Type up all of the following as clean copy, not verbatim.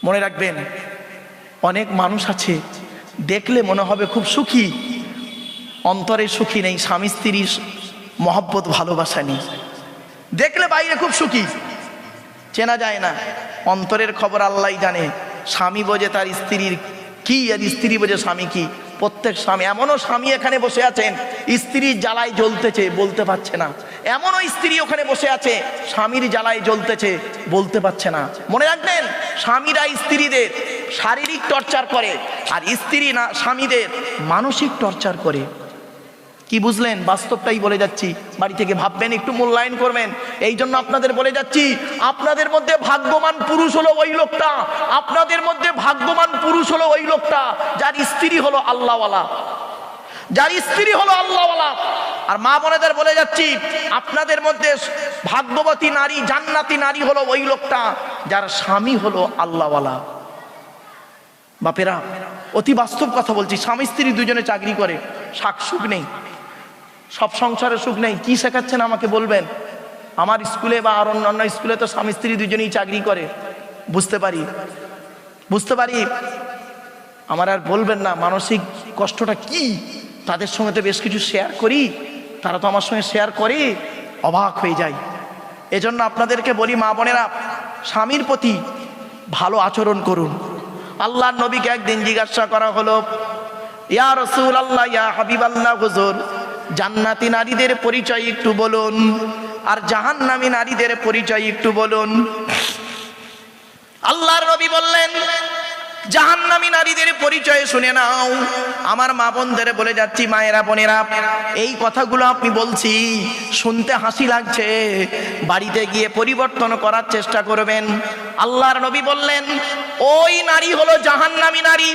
মনে রাখবেন, অনেক মানুষ আছে দেখলে মনে হবে খুব সুখী, অন্তরে সুখী নেই, স্বামী স্ত্রীর মহব্বত ভালোবাসা নেই। দেখলে বাইরে খুব সুখী, চেনা যায় না, অন্তরের খবর আল্লাহই জানে। স্বামী বোঝে তার স্ত্রীর কি, আর স্ত্রী বোঝে স্বামী কি। প্রত্যেক স্বামী, এমনও স্বামী এখানে বসে আছেন স্ত্রীর জ্বালায় জ্বলতেছে, বলতে পারছে না। এমনও স্ত্রী ওখানে বসে আছে স্বামীর জ্বালায় জ্বলতেছে, বলতে পারছে না। মনে রাখবেন, স্বামীরা স্ত্রীদের শারীরিক টর্চার করে, আর স্ত্রী না স্বামীদের মানসিক টর্চার করে। কি বুঝলেন? বাস্তবটাই বলে যাচ্ছি, বাড়ি থেকে ভাববেন, একটু মূল্যায়ন করবেন। এই জন্য আপনাদের বলে যাচ্ছি, আপনাদের মধ্যে ভাগ্যবান পুরুষ হলো ওই লোকটা, আপনাদের মধ্যে ভাগ্যবান পুরুষ হলো ওই লোকটা যার স্ত্রী হলো আল্লাহওয়ালা, যার স্ত্রী হলো আল্লাহওয়ালা। আর মা বোনেদের বলে যাচ্ছি, আপনাদের মধ্যে ভাগ্যবতী নারী, জান্নাতি নারী হলো ওই লোকটা যার স্বামী হলো আল্লাহওয়ালা। বাপেরা, অতি বাস্তব কথা বলছি, স্বামী স্ত্রী দুজনে চাকরি করে, সুখ নেই, সব সংসারে সুখ নেই। কি শেখাচ্ছেন আমাকে বলবেন? আমার স্কুলে বা আর অন্যান্য স্কুলে তো স্বামী স্ত্রী দুজনেই চাকরি করে। বুঝতে পারি, আমার আর বলবেন না মানসিক কষ্টটা কি। তাদের সঙ্গে তো বেশ কিছু শেয়ার করি, তারা তো আমার সঙ্গে শেয়ার করে, অবাক হয়ে যায়। এজন্য আপনাদেরকে বলি, মা বোনেরা, স্বামীর প্রতি ভালো আচরণ করুন। আল্লাহর নবীকে একদিন জিজ্ঞাসা করা হলো, ইয়া রাসূলুল্লাহ, ইয়া হাবিবাল্লাহ, হুজুর, জান্নাতি নারীদের পরিচয় একটু বলুন, আর জাহান্নামী নারীদের পরিচয় একটু বলুন। আল্লাহর নবী বললেন, জাহান্নামী নারীদের পরিচয় শুনে নাও। আমার মা বোনদের বলে যাচ্ছি, মায়েরা বোনেরা, এই কথাগুলো আপনি বলছি, শুনতে হাসি লাগছে, বাড়িতে গিয়ে পরিবর্তন করার চেষ্টা করবেন। আল্লাহর নবী বললেন, ওই নারী হলো জাহান্নামী নারী।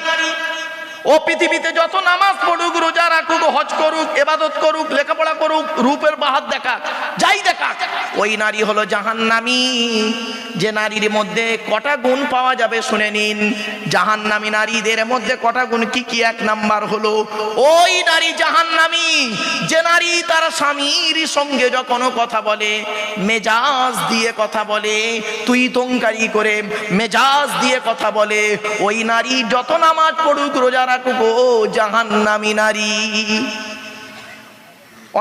ও পৃথিবীতে যত নামাজ পড়ুক, রোজা রাখুক, হজ করুক, ইবাদত করুক, লেখাপড়া করুক, রূপের বাহার দেখাক, যাই দেখাক, ওই নারী হলো জাহান্নামী। যে নারীর মধ্যে কটা গুণ পাওয়া যাবে শুনে নিন। জাহান্নামী নারীদের মধ্যে কটা গুণ কি কি? এক নাম্বার হলো, ওই নারী জাহান্নামী যে নারী তার স্বামীর সঙ্গে যখন কথা বলে মেজাজ দিয়ে কথা বলে, তুই তঙ্কারি করে মেজাজ দিয়ে কথা বলে, ওই নারী যত নামাজ পড়ুক, রোজা রাখুক, ও জাহান্নামী নারী।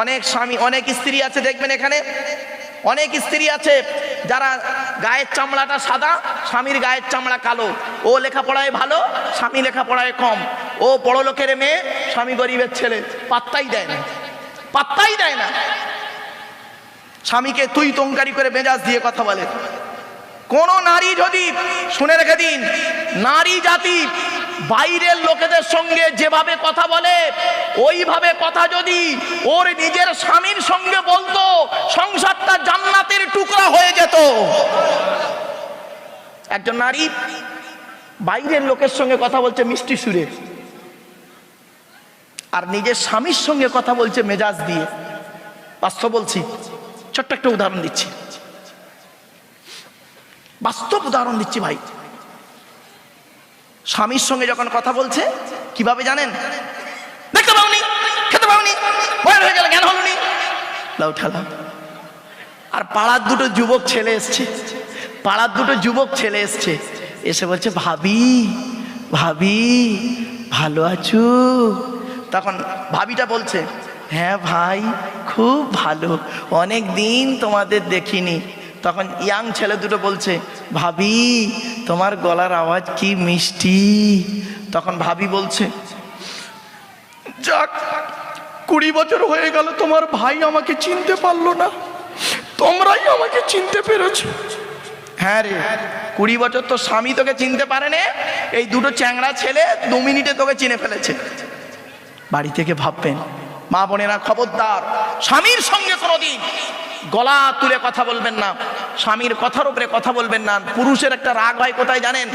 অনেক স্বামী, অনেক স্ত্রী আছে দেখবেন, এখানে অনেক স্ত্রী আছে যারা গায়ের চামড়াটা সাদা, স্বামীর গায়ের চামড়া কালো। ও লেখাপড়ায় ভালো, স্বামী লেখাপড়ায় কম। ও বড় লোকের মেয়ে, স্বামী গরিবের ছেলে, পাত্তাই দেয় না। স্বামীকে তুই তঙ্কারি করে মেজাজ দিয়ে কথা বলে। কোন নারী যদি, শুনে রেখে দিন, নারী জাতি বাইরের লোকেদের সঙ্গে যেভাবে কথা বলে, ওইভাবে কথা যদি ওর নিজের স্বামীর সঙ্গে বলতো, সংসারটা জান্নাতের টুকরা হয়ে যেত। একজন নারী বাইরের লোকের সঙ্গে কথা বলছে মিষ্টি সুরে, আর নিজের স্বামীর সঙ্গে কথা বলছে মেজাজ দিয়ে। বাস্তব বলছি, ছোট্ট একটা উদাহরণ দিচ্ছি, বাস্তব উদাহরণ দিচ্ছি ভাই। স্বামীর সঙ্গে যখন কথা বলছে কিভাবে জানেন? দেখতে পাওনি, খেতে পাওনি, বয়স হয়ে গেল, জ্ঞান হলো নি, লাউ ঠালা। আর পাড়ার দুটো যুবক ছেলে এসছে, এসে বলছে, ভাবি ভালো আছো? তখন ভাবিটা বলছে, হ্যাঁ ভাই, খুব ভালো, অনেক দিন তোমাদের দেখিনি। তখন ইয়াং ছেলে দুটো বলছে, ভাবি তোমার গলার আওয়াজ কি মিষ্টি। তখন ভাবি বলছে, যাক, 20 বছর হয়ে গেল তোমার ভাই আমাকে চিনতে পারলো না, তোমরাই আমাকে চিনতে পেরেছো। হ্যাঁ রে, 20 বছর তো স্বামী তোকে চিনতে পারেনি, এই দুটো চ্যাংড়া ছেলে 2 মিনিটে তোকে চিনে ফেলেছে। বাড়ি থেকে ভাববেন, মা বোনেরা, খবরদার, স্বামীর সঙ্গে কোনোদিন গলা তুলে কথা বলবেন না, স্বামীর কথার উপরে কথা বলবেন না। পুরুষের একটা রাগ হয় কোথায় জানেন?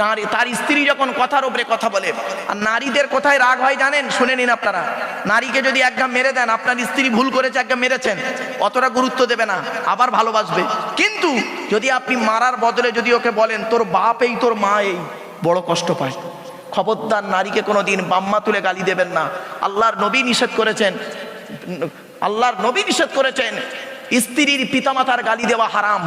নারী, তার স্ত্রী যখন কথার উপরে কথা বলে। আর নারীদের কোথায় রাগ হয় জানেন? শুনে নিন আপনারা। নারীকে যদি একঘা মেরে দেন, আপনার স্ত্রী ভুল করেছে, একঘা মেরেছেন, অতটা গুরুত্ব দেবে না, আবার ভালোবাসবে। কিন্তু যদি আপনি মারার বদলে যদি ওকে বলেন তোর বাপ এই, তোর মা এই, বড় কষ্ট পায়। খবরদার, নারীকে কোনোদিন বাম্মা তুলে গালি দেবেন না। আল্লাহর নবী নিষেধ করেছেন, স্ত্রীর পিতামাতার গালি দেওয়া হারাম,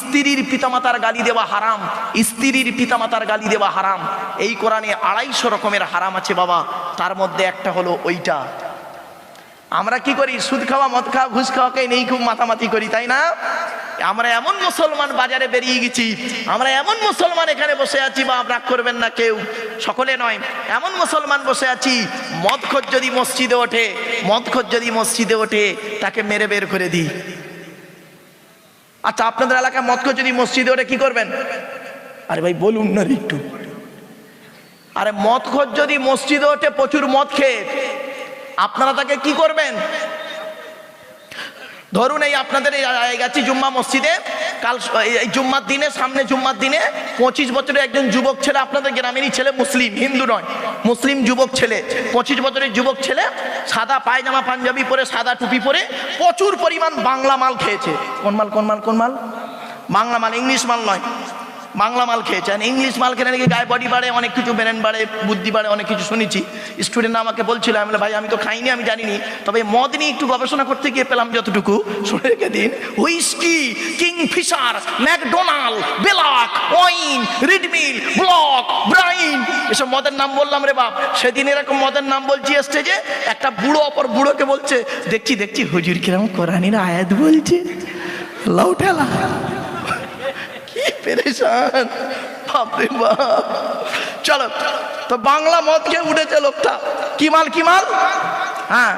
স্ত্রীর পিতামাতার গালি দেওয়া হারাম, স্ত্রীর পিতামাতার গালি দেওয়া হারাম। এই কোরআনে 250 রকমের হারাম আছে বাবা, তার মধ্যে একটা হলো ওইটা। আমরা কি করি? সুদ খাওয়া, মদ খাওয়া, ঘুষ খাওয়াকে নেই খুব মাতামাতি করি, তাই না? আমরা এমন মুসলমান বাজারে বেরিয়ে গেছি, আমরা এমন মুসলমান এখানে বসে আছি, বা রাগ করবেন না কেউ, সকলে নয়, এমন মুসলমান বসে আছি, মদখোর যদি মসজিদে ওঠে, মদখোর যদি মসজিদে ওঠে তাকে মেরে বের করে দিই। আচ্ছা, আপনাদের এলাকায় মদখোর যদি মসজিদে ওঠে কি করবেন? আরে ভাই বলুন না একটু। আরে মদখোর যদি মসজিদে ওঠে প্রচুর মদ খেয়ে, আপনারা তাকে কি করবেন? ধরুন এই আপনাদের গেছি জুম্মা মসজিদে, কাল এই জুম্মার দিনে, সামনে জুম্মার দিনে 25 বছরের একজন যুবক ছেলে, আপনাদের গ্রামেরই ছেলে, মুসলিম, হিন্দু নয়, মুসলিম যুবক ছেলে, 25 বছরের যুবক ছেলে, সাদা পায়জামা পাঞ্জাবি পরে, সাদা টুপি পরে, প্রচুর পরিমাণ বাংলা মাল খেয়েছে। কোন মাল? কোন মাল? কোন মাল? বাংলা মাল, ইংলিশ মাল নয়, বাংলা মাল খেয়েছেন। ইংলিশ মাল খেলে নাকি গায়ে বডি বাড়ে, অনেক কিছু ব্রেন বাড়ে, বুদ্ধি বাড়ে, অনেক কিছু শুনেছি। স্টুডেন্ট আমাকে বলছিল, আমি বলে ভাই আমি তো খাইনি, আমি জানিনি, তবে মদ নিয়ে একটু গবেষণা করতে গিয়ে পেলাম যতটুকু, শুনে রেখে দিন। Whisky, Kingfisher, McDonald, black, wine, রিডমিল, ব্লক, ব্রাইন, এসব মদের নাম বললাম রে বাপ। সেদিন এরকম মদের নাম বলছি স্টেজে, একটা বুড়ো অপর বুড়োকে বলছে, দেখছি দেখছি হুজুর কিরকম কোরআনের আয়াত বলছে, লাউঠালা পেরেশান, বাপরে বাপ। চলো, তো বাংলা মদ খেয়ে উঠেছে লোকটা, কি মাল? কি মাল? হ্যাঁ,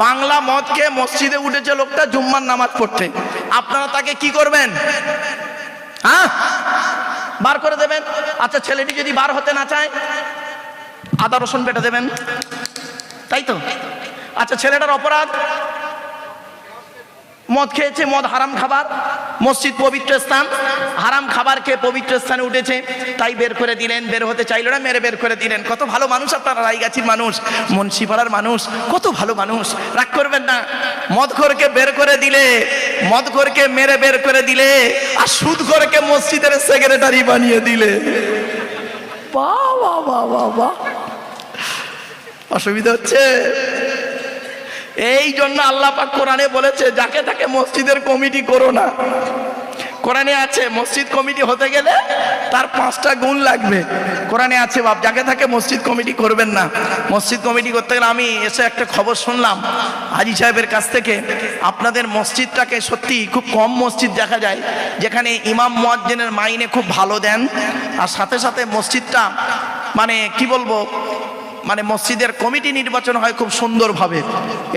বাংলা মদ খেয়ে মসজিদে উঠেছে লোকটা জুম্মার নামাজ পড়তে। আপনারা তাকে কি করবেন? হ্যাঁ, বার করে দেবেন। আচ্ছা, ছেলেটি যদি বার হতে না চায়, আদা রসুন বেটে দেবেন, তাই তো? আচ্ছা, ছেলেটার অপরাধ, মদ খেয়েছে, মদ হারাম খাবার, মসজিদ পবিত্র স্থান, হারাম খাবার খেয়ে পবিত্র স্থানে উঠেছে, তাই বের করে দিলেন। বের হতে চাইল না, মেরে বের করে দিলেন। কত ভালো মানুষ আপনারা, রায়গাছির মানুষ, মুন্সিপাড়ার মানুষ, কত ভালো মানুষ, রাগ করবেন না। মদখোরকে বের করে দিলে, মদখোরকে মেরে বের করে দিলে, আর সুদখোরকে মসজিদের সেক্রেটারি বানিয়ে দিলে। বাহ বাহ বাহ বাহ বাহ, অসুবিধা হচ্ছে। এই জন্য আল্লাহ পাক কোরআনে বলেছে, যাকে তাকে মসজিদের কমিটি করো না। কোরআনে আছে মসজিদ কমিটি হতে গেলে তার 5টা গুণ লাগবে, কোরআনে আছে বাপ। যাকে তাকে মসজিদ কমিটি করবেন না। মসজিদ কমিটি করতে গেলে, আমি এসে একটা খবর শুনলাম হাজি সাহেবের কাছ থেকে, আপনাদের মসজিদটাকে সত্যি খুব কম মসজিদ দেখা যায় যেখানে ইমাম মুয়াজ্জিনের মাইনে খুব ভালো দেন, আর সাথে সাথে মসজিদটা মানে কি বলবো, মানে মসজিদের কমিটি নির্বাচন হয় খুব সুন্দরভাবে।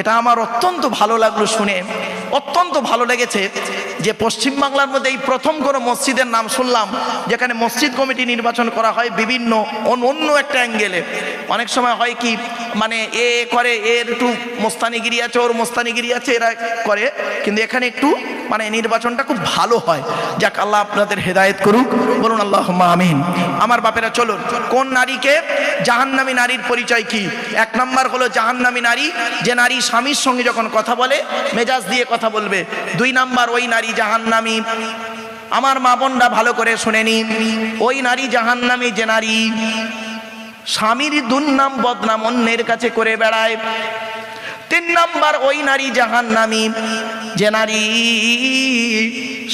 এটা আমার অত্যন্ত ভালো লাগলো শুনে, অত্যন্ত ভালো লেগেছে যে পশ্চিমবাংলার মধ্যে এই প্রথম কোনো মসজিদের নাম শুনলাম যেখানে মসজিদ কমিটি নির্বাচন করা হয় বিভিন্ন অন্য একটা অ্যাঙ্গেলে। অনেক সময় হয় কি, মানে এ করে, এর একটু মোস্তানিগিরি আছে, ওর মোস্তানিগিরি আছে, এরা করে, কিন্তু এখানে একটু মানে নির্বাচনটা খুব ভালো হয়। যাক, আল্লাহ আপনাদের হেদায়েত করুক, বলুন আল্লাহুম্মা আমিন। আমার বাপেরা চলুন, কোন নারীকে, জাহান্নামী নারীর পরিচয় কি? 1 নম্বর হলো জাহান্নামী নারী, যে নারী স্বামীর সঙ্গে যখন কথা বলে মেজাজ দিয়ে কথা বলবে। 2 নম্বর ওই নারী জাহান্নামী। আমার মা বোনরা ভালো করে শুনে নিন, ওই নারী জাহান্নামী যে নারী স্বামীর দুর্নাম বদনাম অন্যের কাছে করে বেড়ায়। 3 নম্বর ওই নারী জাহান্নামী যে নারী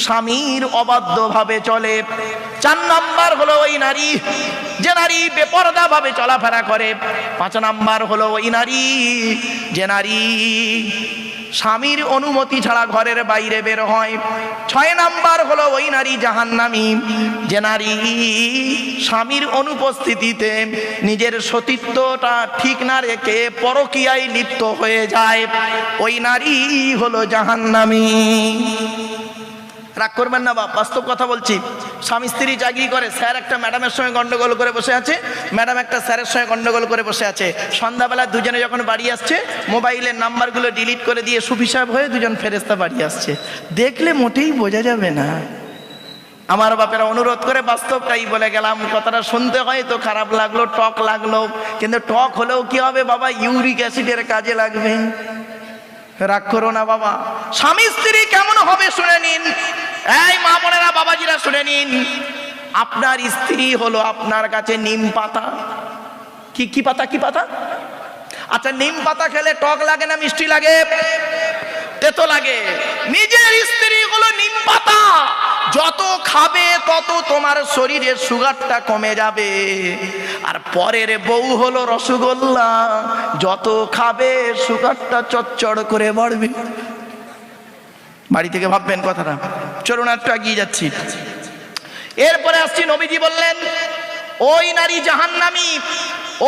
স্বামীর অবাধ্য ভাবে চলে। 4 নম্বর হলো ওই নারী যে নারী বেপরদা ভাবে চলাফেরা করে। 5 নম্বর হলো ওই নারী যে নারী স্বামীর অনুমতি ছাড়া ঘরের বাইরে বের হয়। 6 নম্বর হলো ওই নারী জাহান্নামী যে নারী স্বামীর অনুপস্থিতিতে নিজের সতীত্বটা ঠিক না রেখে পরকীয়ায় লিপ্ত হয়ে যায়, ওই নারী হলো জাহান্নামী। রাগ করবেন না বাপ, বাস্তব কথা বলছি। স্বামী স্ত্রী চাকরি করে, স্যার একটা ম্যাডামের সঙ্গে গন্ডগোল করে বসে আছে, ম্যাডাম একটা স্যারের সঙ্গে গন্ডগোল করে বসে আছে। সন্ধ্যাবেলা দুজনে যখন বাড়ি আসছে, মোবাইলের নাম্বারগুলো ডিলিট করে দিয়ে সুফি সাহেব হয়ে দুজন ফেরেস্তা বাড়ি আসছে। দেখলে মোটেই বোঝা যাবে না। আমার বাপেরা অনুরোধ করে বাস্তবটাই বলে গেলাম। কথাটা শুনতে হয়তো খারাপ লাগলো, টক লাগলো, কিন্তু টক হলেও কি হবে বাবা, ইউরিক অ্যাসিডের কাজে লাগবে। রাগ করো না বাবা। স্বামী স্ত্রী কেমন হবে শুনে নিন। এই মা বোনেরা, বাবাজিরা শুনে নিন। আপনার স্ত্রী হলো আপনার কাছে নিম পাতা। কি পাতা? কি পাতা? আচ্ছা, নিম পাতা খেলে টক লাগে না মিষ্টি লাগে? তেতো লাগে। নিজের স্ত্রী হলো নিম পাতা, যত খাবে তত তোমার শরীরের সুগারটা কমে যাবে। আর পরের বউ হলো রসগোল্লা, যত খাবে সুগারটা চচ্চড় করে বাড়বে। বাড়ি থেকে ভাববেন কথাটা। চলুন একটু এগিয়ে যাচ্ছি। এরপরে আসছি, নবীজি বললেন ওই নারী জাহান্নামী,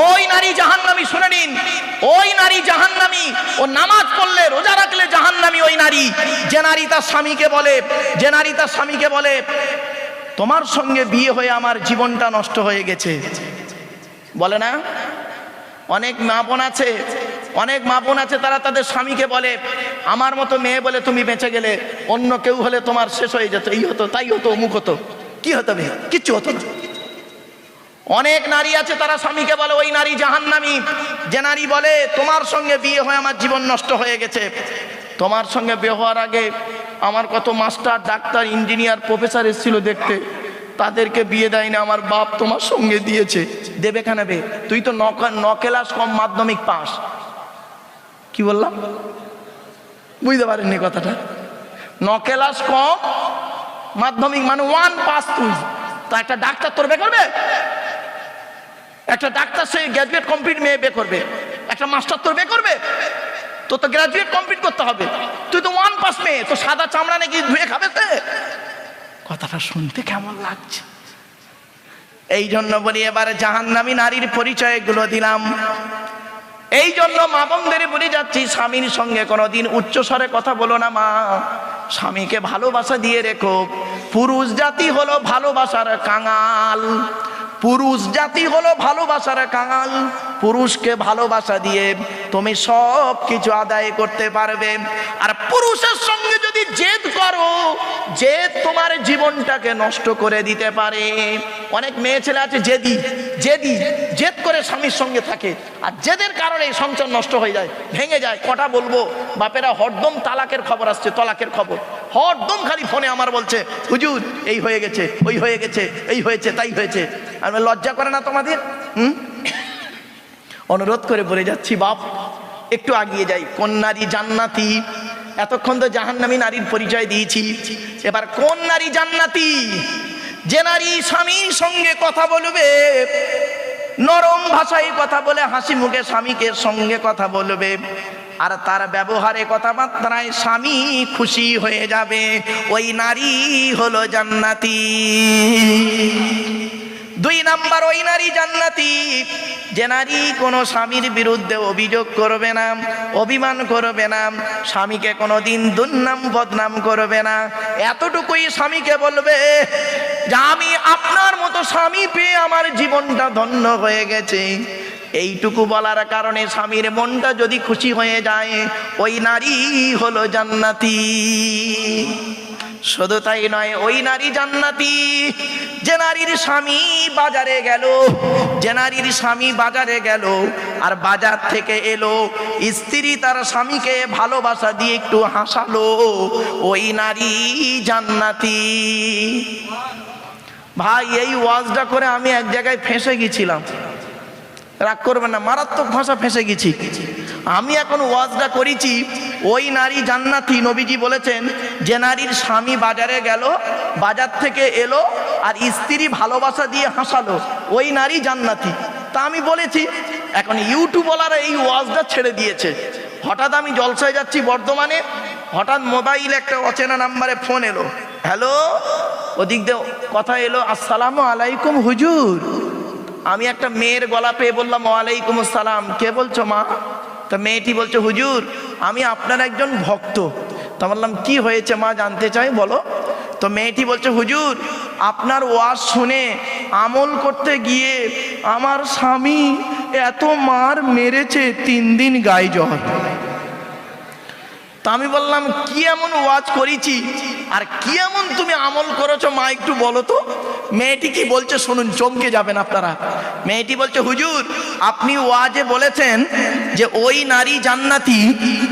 ওই নারী জাহান্নামী। শুনে নিন, ওই নারী জাহান্নামী। ও নামাজ পড়লে রোজা রাখলে জাহান্নামী ওই নারী। যে নারী তার স্বামীকে বলে, যে নারী তার স্বামীকে বলে তোমার সঙ্গে বিয়ে হয়ে আমার জীবনটা নষ্ট হয়ে গেছে, বলে না? অনেক মা বোন আছে, অনেক মা বোন আছে, তারা তাদের স্বামীকে বলে আমার মতো মেয়ে বলে তুমি বেঁচে গেলে, অন্য কেউ হলে তোমার শেষ হয়ে যেত, এই হতো তাই হতো অমুক হতো। কি হতো? কিচ্ছু হতো না। অনেক নারী আছে তারা স্বামীকে বলে ওই নারী জাহান্নামী। যে নারী বলে তোমার সঙ্গে বিয়ে হয়ে আমার জীবন নষ্ট হয়ে গেছে, তোমার সঙ্গে বিয়ে হওয়ার আগে আমার কত মাস্টার, ডাক্তার, ইঞ্জিনিয়ার, প্রফেসর এসেছিল দেখতে, তাদেরকে বিয়ে দেয় না, আমার বাপ তোমার সঙ্গে দিয়েছে। দেবে কেন বে? তুই তো 9 ক্লাস কম মাধ্যমিক পাস। কি বললাম? বুঝতে পারেননি কথাটা? 9 ক্লাস কম মাধ্যমিক মানে 1 পাস। তুই তো একটা ডাক্তার তোর বে করবে? একটা ডাক্তার সে গ্রাজুয়েট কমপ্লিট মেয়ে বে করবে? একটা মাস্টার তোর বে করবে? তো তো গ্রাজুয়েট কমপ্লিট করতে হবে। তুই তো 1 পাস মেয়ে, তো সাদা চামড়া নাকি ধুয়ে খাবে? কথাটা শুনতে কেমন লাগছে? এই জন্য বলি এবারে জাহান্নামী নারীর পরিচয়গুলো দিলাম। এই জন্য মা বোনদের বলে যাচ্ছি, স্বামীর সঙ্গে কোনোদিন উচ্চস্বরে কথা বলো না মা। স্বামীকে ভালোবাসা দিয়ে রেখো। পুরুষ জাতি হলো ভালোবাসার কাঙাল, পুরুষ জাতি হলো ভালোবাসার কাঙাল। পুরুষকে ভালোবাসা দিয়ে তুমি সব কিছু আদায় করতে পারবে। আর পুরুষের সঙ্গে যদি জেদ করো, জেদ তোমার জীবনটাকে নষ্ট করে দিতে পারে। অনেক মেয়ে ছেলে আছে জেদি, জেদি, জেদ করে স্বামীর সঙ্গে থাকে, আর জেদের কারণে সংসার নষ্ট হয়ে যায়, ভেঙে যায়। কটা বলবো, বাপেরা হরদম তালাকের খবর আসছে, তলাকের খবর হরদম খালি ফোনে আমার বলছে হুজুর এই হয়ে গেছে, ওই হয়ে গেছে, এই হয়েছে, তাই হয়েছে। আর লজ্জা করে না তোমাদের? অনুরোধ করে বলে যাচ্ছি বাপ, একটু আগিয়ে যাই। কোন নারী জান্নাতি? এতক্ষণ তো জাহান্নামী নারীর পরিচয় দিয়েছি, এবার কোন নারী জান্নাতি? যে নারী স্বামীর সঙ্গে কথা বলবে, নরম ভাষায় কথা বলে, হাসি মুখে স্বামীকে সঙ্গে কথা বলবে, আর তার ব্যবহারে কথাবার্তায় স্বামী খুশি হয়ে যাবে, ওই নারী হলো জান্নাতি। 2 নাম্বার, ওই নারী জান্নাতি যে নারী কোনো স্বামীর বিরুদ্ধে অভিযোগ করবে না, অভিমান করবে না, স্বামীকে কোনোদিন দুর্নাম বদনাম করবে না। এতটুকুই স্বামীকে বলবে যে আমি আপনার মতো স্বামী পেয়ে আমার জীবনটা ধন্য হয়ে গেছে। এইটুকু বলার কারণে স্বামীর মনটা যদি খুশি হয়ে যায়, ওই নারী হলো জান্নাতি। শুধু তাই নয়, ওই নারী জান্নাতি যে নারীর স্বামী বাজারে গেল, যে নারীর স্বামী বাজারে গেল আর বাজার থেকে এলো, স্ত্রী তার স্বামীকে ভালোবাসা দিয়ে একটু হাসালো, ওই নারী জান্নাতি। ভাই এই ওয়াজটা করে আমি এক জায়গায় ফেঁসে গেছিলাম, রাগ করবেন না, মারাত্মক ভাষা ফেঁসে গেছি। আমি এখন ওয়াজটা করেছি ওই নারী জান্নাতি। নবীজি বলেছেন যে নারীর স্বামী বাজারে গেল, বাজার থেকে এলো আর স্ত্রী ভালোবাসা দিয়ে হাসালো, ওই নারী জান্নাতি। তা আমি বলেছি, এখন ইউটিউবওয়ালারা এই ওয়াজটা ছেড়ে দিয়েছে। হঠাৎ আমি জলসায় যাচ্ছি বর্ধমানে, হঠাৎ মোবাইল একটা অচেনা নাম্বারে ফোন এলো, হ্যালো, ওদিক দিয়ে কথা এলো, আসসালামু আলাইকুম হুজুর। আমি একটা মেয়ের গলা পেয়ে বললাম ওয়ালাইকুম আসসালাম। কে বলছো মা? তা মেয়েটি বলছে হুজুর আমি আপনার একজন ভক্ত। তা বললাম কি হয়েছে মা, জানতে চাই, বলো। তো মেয়েটি বলছে হুজুর আপনার ওয়াজ শুনে আমল করতে গিয়ে আমার স্বামী এত মার মেরেছে, 3 দিন গায়ে জ্বর। তা আমি বললাম কি এমন ওয়াজ করেছি আর কি এমন তুমি আমল করেছো মা, একটু বলো তো। মেয়েটি কি বলছে শুনুন, চমকে যাবেন আপনারা। মেয়েটি বলছে হুজুর আপনি ওয়াজে বলেছেন যে ওই নারী জান্নাতি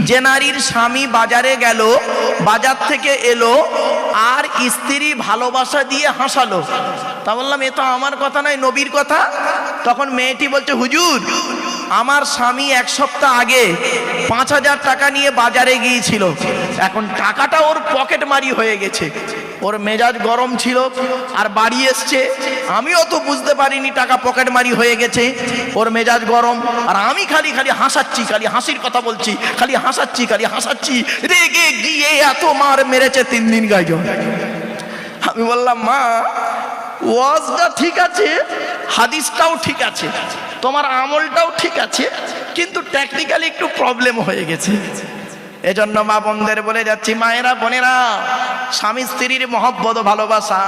যে নারীর স্বামী বাজারে গেল, বাজার থেকে এলো আর স্ত্রী ভালোবাসা দিয়ে হাসালো। তা বললাম এ তো আমার কথা নয়, নবীর কথা। তখন মেয়েটি বলছে হুজুর আমার স্বামী 1 সপ্তাহ আগে 5,000 টাকা নিয়ে বাজারে গিয়েছিল, এখন টাকাটা ওর পকেট মারি হয়ে গেছে। ওর মেজাজ গরম ছিল আর বাড়ি এসছে, আমিও তো বুঝতে পারিনি টাকা পকেট মারি হয়ে গেছে। ওর মেজাজ গরম আর আমি খালি হাসাচ্ছি, খালি হাসির কথা বলছি, খালি হাসাচ্ছি। রেগে গিয়ে এত মার মেরেছে 3 দিন গায়ে জ্বর। আমি বললাম, মা ওয়াজটা ঠিক আছে, হাদিসটাও ঠিক আছে, তোমার আমলটাও ঠিক আছে, কিন্তু টেকনিক্যালি একটু প্রবলেম হয়ে গেছে। এজন্য মা বোনদের বলে যাচ্ছি, মায়েরা বোনেরা, স্বামী স্ত্রীর মহব্বত ভালোবাসা,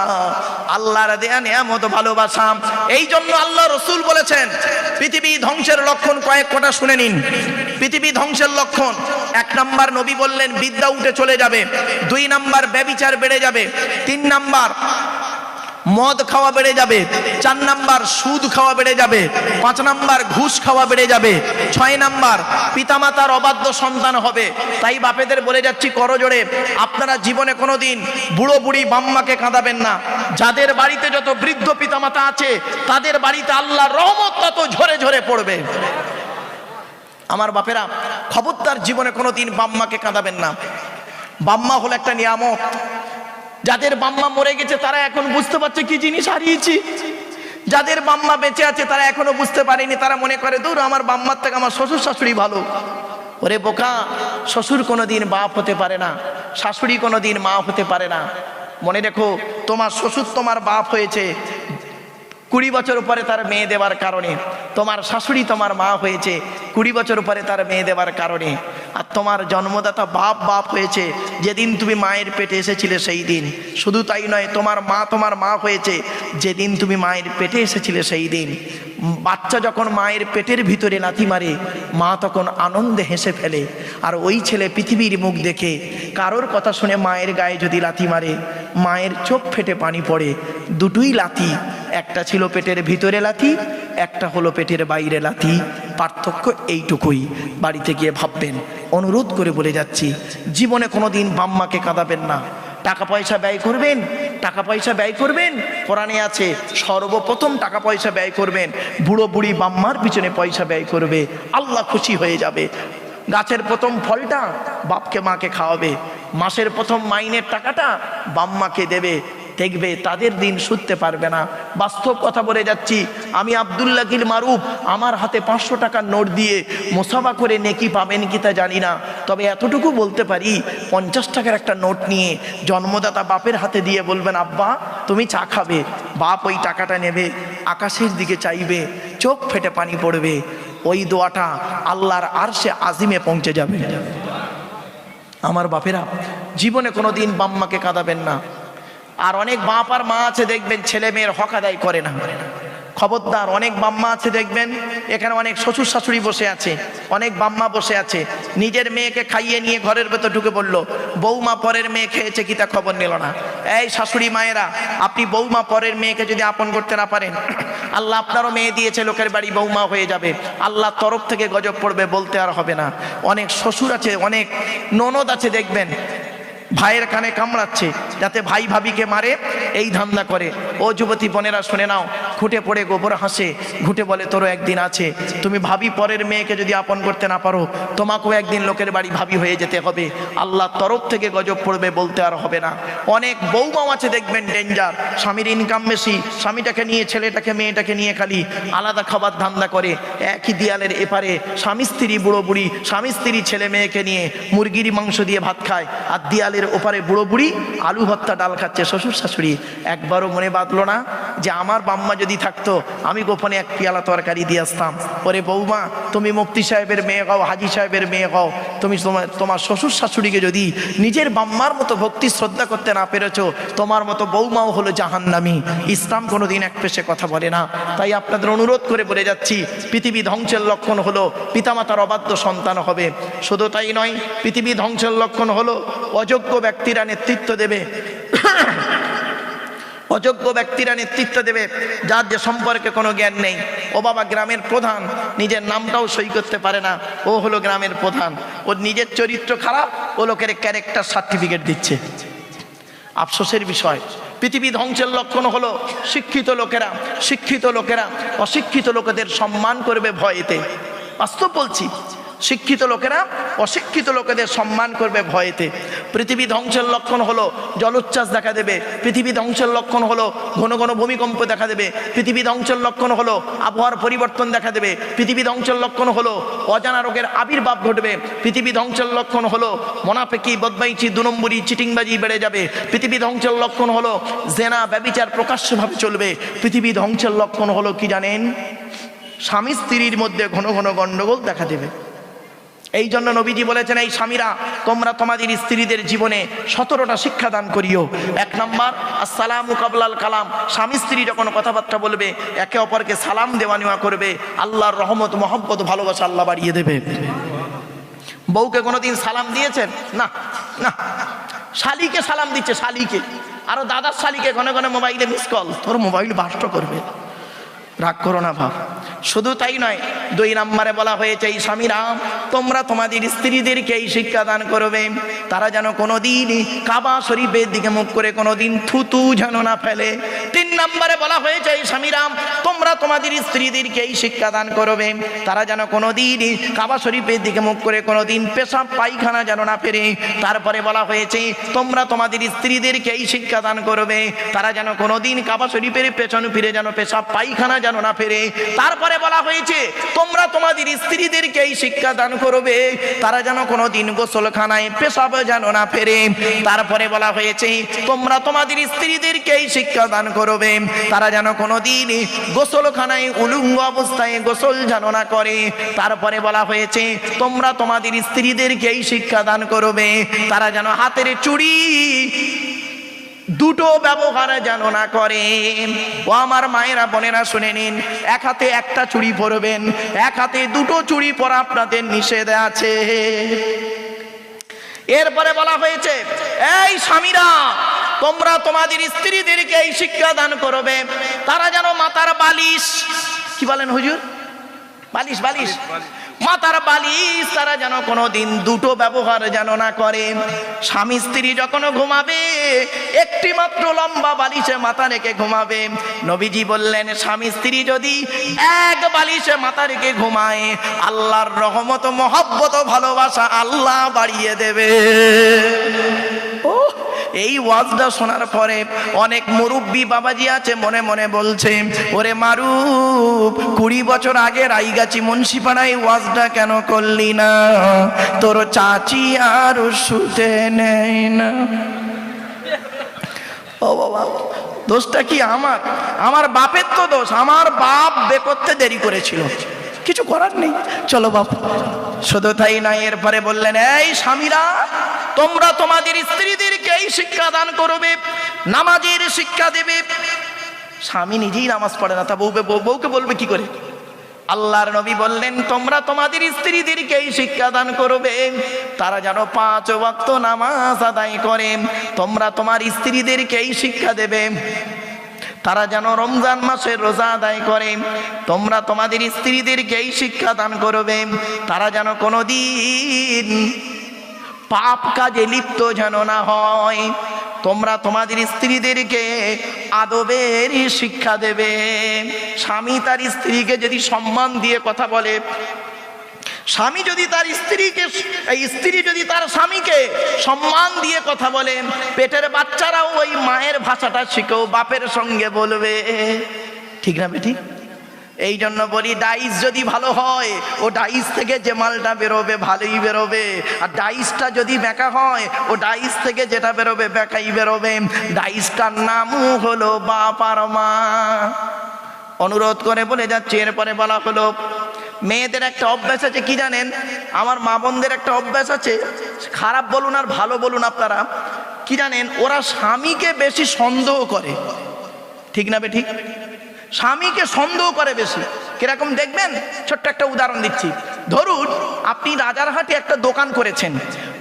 আল্লাহর দেয়া নিয়ামত ভালোবাসা। এই জন্য আল্লাহ রসুল বলেছেন পৃথিবী ধ্বংসের লক্ষণ কয়েক কটা শুনে নিন। পৃথিবী ধ্বংসের লক্ষণ, 1 নাম্বার নবী বললেন বিদ্যা উঠে চলে যাবে, 2 নাম্বার ব্যভিচার বেড়ে যাবে, 3 নাম্বার মদ খাওয়া বেড়ে যাবে, 4 নাম্বার সুদ খাওয়া বেড়ে যাবে, 5 নাম্বার ঘুষ খাওয়া বেড়ে যাবে, 6 নাম্বার পিতামাতার অবাধ্য সন্তান হবে। তাই বাপেদের বলে যাচ্ছি করজোড়ে, আপনারা জীবনে কোনোদিন বুড়ো বুড়ি বাম্মাকে কাঁদাবেন না। যাদের বাড়িতে যত বৃদ্ধ পিতামাতা আছে তাদের বাড়িতে আল্লাহর রহমত তত ঝরে ঝরে পড়বে। আমার বাপেরা, খবরদার জীবনে কোনোদিন বাম্মাকে কাঁদাবেন না। বাম্মা হলো একটা নিয়ামত। যাদের বাম্মা মরে গেছে তারা এখন বুঝতে পারছে কি জিনিস হারিয়েছি। যাদের বাম্মা বেঁচে আছে তারা এখনো বুঝতে পারেনি, তারা মনে করে দূর আমার বাম্মার থেকে আমার শ্বশুর শাশুড়ি ভালো। ওরে বোকা, শ্বশুর কোনোদিন বাপ হতে পারে না, শাশুড়ি কোনোদিন মা হতে পারে না। মনে রেখো, তোমার শ্বশুর তোমার বাপ হয়েছে 20 বছর পরে তার মেয়ে দেওয়ার কারণে, তোমার শাশুড়ি তোমার মা হয়েছে 20 বছর পরে তার মেয়ে দেওয়ার কারণে, আর তোমার জন্মদাতা বাপ হয়েছে যেদিন তুমি মায়ের পেটে এসেছিলে সেই দিন। শুধু তাই নয়, তোমার মা হয়েছে যেদিন তুমি মায়ের পেটে এসেছিলে সেই দিন। বাচ্চা যখন মায়ের পেটের ভিতরে লাথি মারে, মা তখন আনন্দে হেসে ফেলে। আর ওই ছেলে পৃথিবীর মুখ দেখে কারোর কথা শুনে মায়ের গায়ে যদি লাথি মারে, মায়ের চোখ ফেটে পানি পড়ে। দুটোই লাথি, একটা ছিল পেটের ভিতরে লাথি, একটা হলো পেটের বাইরে লাথি, পার্থক্য এইটুকুই। বাড়িতে গিয়ে ভাববেন। অনুরোধ করে বলে যাচ্ছি, জীবনে কোনোদিন বাম্মাকে কাঁদাবেন না। টাকা পয়সা ব্যয় করবেন, কোরআনে আছে সর্বপ্রথম টাকা পয়সা ব্যয় করবেন, বুড়ো বুড়ি বাম্মার পিছনে পয়সা ব্যয় করবে, আল্লাহ খুশি হয়ে যাবে। গাছের প্রথম ফলটা বাপকে মাকে খাওয়াবে, মাসের প্রথম মাইনের টাকাটা বাম্মাকে দেবে, দেখবে তাদের দিন শুতে পারবে না। বাস্তব কথা বলে যাচ্ছি, আমি আব্দুল্লাহ গিল মারুফ, আমার হাতে 500 টাকার নোট দিয়ে মোসাফা করে নেকি পাবেন কি তা জানি না, তবে এতটুকু বলতে পারি 50 টাকার একটা নোট নিয়ে জন্মদাতা বাপের হাতে দিয়ে বলবেন, আব্বা তুমি চা খাবে। বাপ ওই টাকাটা নেবে, আকাশের দিকে চাইবে, চোখ ফেটে পানি পড়বে। ওই দোয়াটা আল্লাহর আরশে আজিমে পৌঁছে যাবে। আমার বাপেরা, জীবনে কোনোদিন বাম্মাকে কাঁদাবেন না। আর অনেক বাপ আর মা আছে দেখবেন ছেলে মেয়ের হক আদায় করে না। খবরদার, অনেক বাম্মা আছে দেখবেন, এখানে অনেক শ্বশুর শাশুড়ি বসে আছে, অনেক বাম্মা বসে আছে, নিজের মেয়েকে খাইয়ে নিয়ে ঘরের ভেতর ঢুকে পড়লো, বৌমা পরের মেয়ে খেয়েছে কি তা খবর নিল না। এই শাশুড়ি মায়েরা, আপনি বৌমা পরের মেয়েকে যদি আপন করতে না পারেন, আল্লাহ আপনারও মেয়ে দিয়েছে, লোকের বাড়ি বৌমা হয়ে যাবে, আল্লাহ তরফ থেকে গজব পড়বে, বলতে আর হবে না। অনেক শ্বশুর আছে, অনেক ননদ আছে দেখবেন ভাইয়ের কানে কামড়াচ্ছে যাতে ভাই ভাবিকে মারে, এই ধান্দা করে। ও যুবতী বোনেরা শুনে নাও, খুঁটে পড়ে গোবর হাসে, ঘুটে বলে তোরও একদিন আছে। তুমি ভাবি পরের মেয়েকে যদি আপন করতে না পারো, তোমাকেও একদিন লোকের বাড়ি ভাবি হয়ে যেতে হবে, আল্লাহ তরফ থেকে গজব পড়বে, বলতে আর হবে না। অনেক বৌমাও আছে দেখবেন ডেঞ্জার, স্বামীর ইনকাম বেশি, স্বামীটাকে নিয়ে ছেলেটাকে মেয়েটাকে নিয়ে খালি আলাদা খাবার ধান্দা করে। একই দেয়ালের এপারে স্বামী স্ত্রী বুড়ো বুড়ি, স্বামী স্ত্রী ছেলে মেয়েকে নিয়ে মুরগির মাংস দিয়ে ভাত খায়, আর দেয়ালের ওপারে বুড়ো বুড়ি আলু ভর্তা ডাল খাচ্ছে। শ্বশুর শাশুড়ি একবারও মনে বাঁধলো না যে আমার বাম্মা যদি থাকতো আমি গোপনে 1 পেয়ালা তরকারি দিয়ে আসতাম। ওরে বৌমা, তুমি মুফতি সাহেবের মেয়ে হও, হাজি সাহেবের মেয়ে হও, তুমি তোমার শ্বশুর শাশুড়িকে যদি নিজের বাম্মার মতো ভক্তি শ্রদ্ধা করতে না পেরেছো, তোমার মতো বৌমাও হলো জাহান্নামী। ইসলাম কোনোদিন এক পেশে কথা বলে না। তাই আপনাদের অনুরোধ করে বলে যাচ্ছি, পৃথিবী ধ্বংসের লক্ষণ হলো পিতামাতার অবাধ্য সন্তান হবে। শুধু তাই নয়, পৃথিবী ধ্বংসের লক্ষণ হলো অযোগ্য ব্যক্তিরা নেতৃত্ব দেবে। অযোগ্য ব্যক্তিরা নেতৃত্ব দেবে, যার যে সম্পর্কে কোনো জ্ঞান নেই। ও বাবা, গ্রামের প্রধান নিজের নামটাও সই করতে পারে না, ও হলো গ্রামের প্রধান, ওর নিজের চরিত্র খারাপ, ও লোকের ক্যারেক্টার সার্টিফিকেট দিচ্ছে। আফসোসের বিষয়, পৃথিবী ধ্বংসের লক্ষণ হলো শিক্ষিত লোকেরা অশিক্ষিত লোকেদের সম্মান করবে ভয়েতে। বাস্তব বলছি, শিক্ষিত লোকেরা অশিক্ষিত লোকেদের সম্মান করবে ভয়েতে। পৃথিবী ধ্বংসের লক্ষণ হলো জলোচ্ছ্বাস দেখা দেবে, পৃথিবী ধ্বংসের লক্ষণ হলো ঘন ঘন ভূমিকম্প দেখা দেবে, পৃথিবী ধ্বংসের লক্ষণ হলো আবহাওয়ার পরিবর্তন দেখা দেবে, পৃথিবী ধ্বংসের লক্ষণ হলো অজানা রোগের আবির্ভাব ঘটবে, পৃথিবী ধ্বংসের লক্ষণ হলো মোনাফেকি, বদমাইশি, 2 নম্বরি, চিটিংবাজি বেড়ে যাবে, পৃথিবী ধ্বংসের লক্ষণ হলো জেনা ব্যভিচার প্রকাশ্যভাবে চলবে, পৃথিবী ধ্বংসের লক্ষণ হলো কি জানেন? স্বামী স্ত্রীর মধ্যে ঘন ঘন গন্ডগোল দেখা দেবে। এই জন্য নবীজি বলেছেন, এই স্বামীরা তোমরা তোমাদের স্ত্রীদের জীবনে 17টা শিক্ষা দান করিও। 1 নম্বর আসসালামু কাবলাল কালাম, স্বামী স্ত্রী যখন কথাবার্তা বলবে একে অপরকে সালাম দেওয়া নেওয়া করবে, আল্লাহর রহমত মহব্বত ভালোবাসা আল্লাহ বাড়িয়ে দেবে। বউকে কোনোদিন সালাম দিয়েছেন? না না। শালিকে সালাম দিচ্ছে, শালিকে, আরো দাদার শালিকে ঘন ঘন মোবাইলে মিস কল, তোর মোবাইল বাস্ট করবে, রাগ করো না ভাব। শুধু তাই নয়, 2 নম্বরে বলা হয়েছে, এই স্বামীরা তোমরা তোমাদের স্ত্রীদেরকে এই শিক্ষা দান করবে, তারা যেন কোনোদিন কাবা শরীফের দিকে মুখ করে কোনোদিন থুতু যেন না ফেলে। 3 নম্বরে বলা হয়েছে, এই স্বামীরা তোমরা তোমাদের স্ত্রীদেরকে এই শিক্ষা দান করবে, তারা যেন কোনোদিন কাবা শরীফের দিকে মুখ করে কোনোদিন পেশাব পায়খানা যেন না ফেরে। তারপরে বলা হয়েছে, তোমরা তোমাদের স্ত্রীদেরকে এই শিক্ষা দান করবে, তারা যেন কোনোদিন কাবা শরীফের পেছন ফিরে যেন পেশাব পায়খানা যেন না ফেরে। তারপরে বলা হয়েছে, তোমরা তোমাদের স্ত্রীদেরকে এই শিক্ষা দান করবে, তারা যেন কোনোদিন গোসলখানায় পেশাব যেন না ফেরে। তারপরে বলা হয়েছে, তোমরা তোমাদের স্ত্রীদেরকে এই শিক্ষা দান করবে, তারা যেন কোনোদিন গোসলখানায় উলঙ্গ অবস্থায় গোসল যেন না করে। তারপরে বলা হয়েছে, তোমরা তোমাদের স্ত্রীদেরকে এই শিক্ষা দান করবে, তারা যেন হাতের চুড়ি দুটো ব্যবহার যেন না করে। ও আমার মায়েরা বোনেরা শুনে নিন, 1 হাতে 1টা চুড়ি পরবেন, 1 হাতে 2টো চুড়ি পরা আপনাদের নিষেধ আছে। এরপরে বলা হয়েছে, এই স্বামীরা তোমরা তোমাদের স্ত্রীদেরকে এই শিক্ষা দান করবে, তারা যেন মাথার বালিশ, কি বলেন হুজুর? বালিশ, বালিশ, মাথার বালিশ তারা যেন কোনোদিন 2টো ব্যবহার যেন না করে। স্বামী স্ত্রী যখন ঘুমাবে একটি মাত্র লম্বা বালিশে মাথা রেখে ঘুমাবে। নবীজি বললেন, স্বামী স্ত্রী যদি 1 বালিশে মাথা রেখে ঘুমায়, আল্লাহর রহমত মহব্বত ভালোবাসা আল্লাহ বাড়িয়ে দেবে। ও এই ওয়াজটা শোনার পরে অনেক মুরব্বী বাবাজি আছে মনে মনে বলছে, ওরে মারুফ 20 বছর আগে রাইগাছি মুন্সিপাড়ায় ওয়াজটা কেন করলি না? তোর চাচি আর শুতে নেই না। ও বাবা, দোষটা কি আমার? আমার বাপের তো দোষ, আমার বাপ বে করতে দেরি করেছিল, কিছু করার নেই, চলো বাপ। শুধু তাই নয়, এরপরে বললেন, এই স্বামীরা তোমরা তোমাদের স্ত্রীদেরকে এই শিক্ষা দান করবে, নামাজের শিক্ষা দেবে। স্বামী নিজেই নামাজ পড়ে না, তা বউকে বলবে কি করে? আল্লাহর নবী বললেন, তোমরা তোমাদের স্ত্রীদেরকে এই শিক্ষা দান করবে, তারা যেন 5 ওয়াক্ত নামাজ আদায় করে। তোমরা তোমার স্ত্রীদেরকে এই শিক্ষা দেবে, তারা যেন রমজান মাসে রোজা আদায় করে। তোমরা তোমাদের স্ত্রীদেরকে এই শিক্ষা দান করবে, তারা যেন কোনোদিন পাপ কাজে লিপ্ত যেন না হয়। তোমরা তোমাদের স্ত্রীদেরকে আদবের শিক্ষা দেবে। স্বামী তার স্ত্রীকে যদি সম্মান দিয়ে কথা বলে, স্বামী যদি তার স্ত্রীকে, স্ত্রী যদি তার স্বামীকে সম্মান দিয়ে কথা বলে, পেটের বাচ্চারাও ওই মায়ের ভাষাটা শিখেও বাপের সঙ্গে বলবে, ঠিক না বেটি? এই জন্য বলি, ডাইস যদি ভালো হয়, ও ডাইস থেকে যে মালটা বেরোবে ভালোই বেরোবে, আর ডাইসটা যদি বেঁকা হয়, ও ডাইস থেকে যেটা বেরোবে বেঁকাই বেরোবে। ডাইসটার নামও হলো বাপ আর মা। অনুরোধ করে বলে যাচ্ছে, এরপরে বলা হলো, মেয়েদের একটা অভ্যাস আছে, কি জানেন? আমার মা বোনদের একটা অভ্যাস আছে, খারাপ বলুন আর ভালো বলুন আপনারা, কি জানেন? ওরা স্বামীকে বেশি সন্দেহ করে, ঠিক না বে ঠিক? স্বামীকে সন্দেহ করে বেশি। কিরকম দেখবেন, ছোট্ট একটা উদাহরণ দিচ্ছি। ধরুন আপনি রাজারহাটে একটা দোকান করেছেন,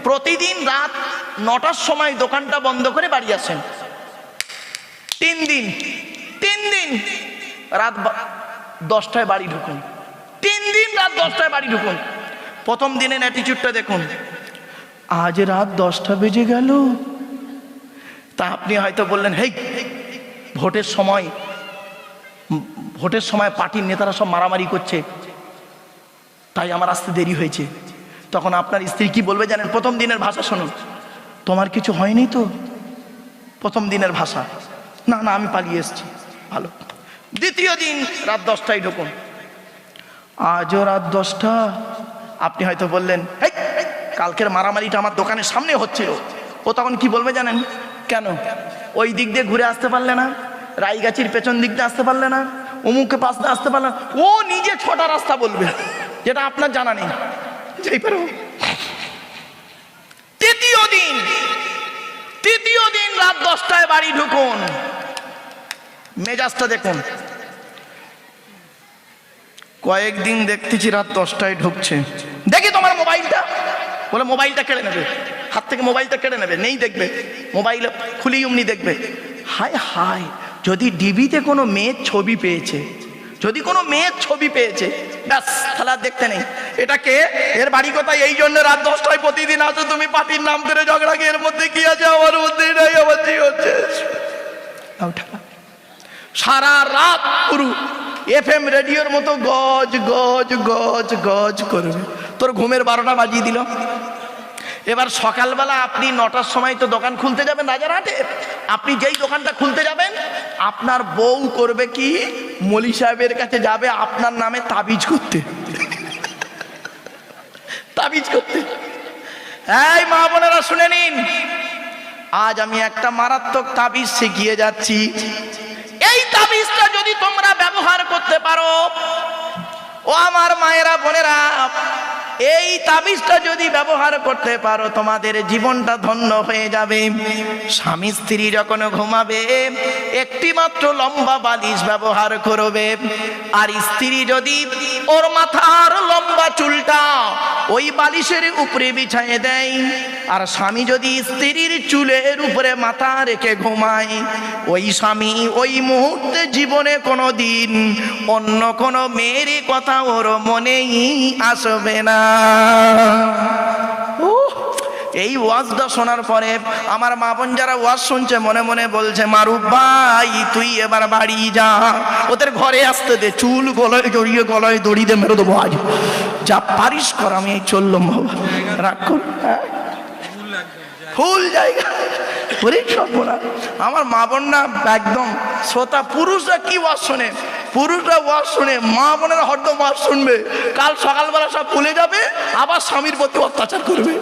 প্রতিদিন রাত 9টার সময় দোকানটা বন্ধ করে বাড়ি আসেন। 3 দিন রাত 10টায় বাড়ি ঢুকুন। 3 দিন রাত 10টায় বাড়ি ঢুকুন। প্রথম দিনের অ্যাটিটিউডটা দেখুন, আজ রাত 10টা বেজে গেল। তা আপনি হয়তো বললেন, হেই ভোটের সময় পার্টির নেতারা সব মারামারি করছে, তাই আমার আসতে দেরি হয়েছে। তখন আপনার স্ত্রী কি বলবে জানেন? প্রথম দিনের ভাষা শুনুন, তোমার কিছু হয়নি তো? প্রথম দিনের ভাষা, না না আমি পালিয়ে এসেছি। ভালো। দ্বিতীয় দিন রাত 10টায় ঢুকুন, আজও রাত 10টা। আপনি হয়তো বললেন, এই কালকের মারামারিটা আমার দোকানের সামনে হচ্ছিল। ও তখন কি বলবে জানেন? কেন ওই দিক দিয়ে ঘুরে আসতে পারলে না? রায়গাছির পেছন দিক দিয়ে আসতে পারলে না? অমুকে পাশ দিয়ে আসতে পারলে না? ও নিজে 6টা রাস্তা বলবে, যেটা আপনার জানা নেই। যাই পারো। তৃতীয় দিন রাত 10টায় বাড়ি ঢুকুন, মেজাজটা দেখুন। কয়েকদিন দেখতেছি রাত 10টায় ঢুকছে, দেখি তোমার মোবাইলটা, বলে মোবাইলটা কেড়ে নেবে, হাত থেকে মোবাইলটা কেড়ে নেবে, নেই দেখবে, মোবাইল খুলি অমনি দেখবে। হায় হায়, যদি ডিবিতে কোনো মেয়ের ছবি পেয়েছে, যদি কোনো মেয়ের ছবি পেয়েছে, ব্যাস তাহলে আর দেখতে নেই। এটাকে এর বাড়ি কোথায়? এই জন্য রাত 10টায় প্রতিদিন আসো তুমি, পার্টির নাম করে ঝগড়া, এর মধ্যে কি আছে? আমার মধ্যে নাই, আমার কি হচ্ছে? সারা রাত পুরো FM রেডিওর মতো গজ গজ গজ গজ করবে। তোর ঘুমের 12টা বাজিয়ে দিল। এবার সকালবেলা আপনি 9টার সময় তো দোকান খুলতে যাবেন রাজারহাটে। আপনি যেই দোকানটা খুলতে যাবেন, আপনার বউ করবে কি? মলি সাহেবের কাছে যাবে আপনার নামে তাবিজ করতে। তাবিজ করতে। এই মা বোনেরা শুনে নিন, আজ আমি একটা মারাত্মক তাবিজ শিখিয়ে যাচ্ছি। এই তাবিজটা যদি তোমরা ব্যবহার করতে পারো, ও আমার মায়েরা বোনেরা, এই তাবিজটা যদি ব্যবহার করতে পারো, তোমাদের জীবনটা ধন্য হয়ে যাবে। স্বামী স্ত্রী যখন ঘুমাবে, একটি মাত্র লম্বা বালিশ ব্যবহার করবে। আর স্ত্রী যদি ওর মাথার লম্বা চুলটা ওই বালিশের উপরে বিছায়ে দেয়, আর স্বামী যদি স্ত্রীর চুলের উপরে মাথা রেখে ঘুমায়, ওই স্বামী ওই মুহূর্তে জীবনে কোনো দিন অন্য কোনো মেয়ের কথা ওর মনেই আসবে না। এই ওয়াজটা শোনার পরে আমার মা বোন যারা ওয়াজ শুনছে, মনে মনে বলছে, মারুফ ভাই তুই এবার বাড়ি যা, ওদের ঘরে আসতে দে, চুল গলায় জড়িয়ে গলায় দড়ি দিয়ে মেরে দেবো আজ, যা পারিস কর, আমি এই চললাম বাবা, রাগ কর। ফুল জায়গা আমার মা বোনরা একদম শ্রোতা। পুরুষরা কি ওয়াজ শোনে? পুরুষরা ওয়াজ শুনে, মা বোনেরা হরদম ওয়াজ শুনবে, কাল সকালবেলা সব ভুলে যাবে, আবার স্বামীর প্রতি অত্যাচার করবে।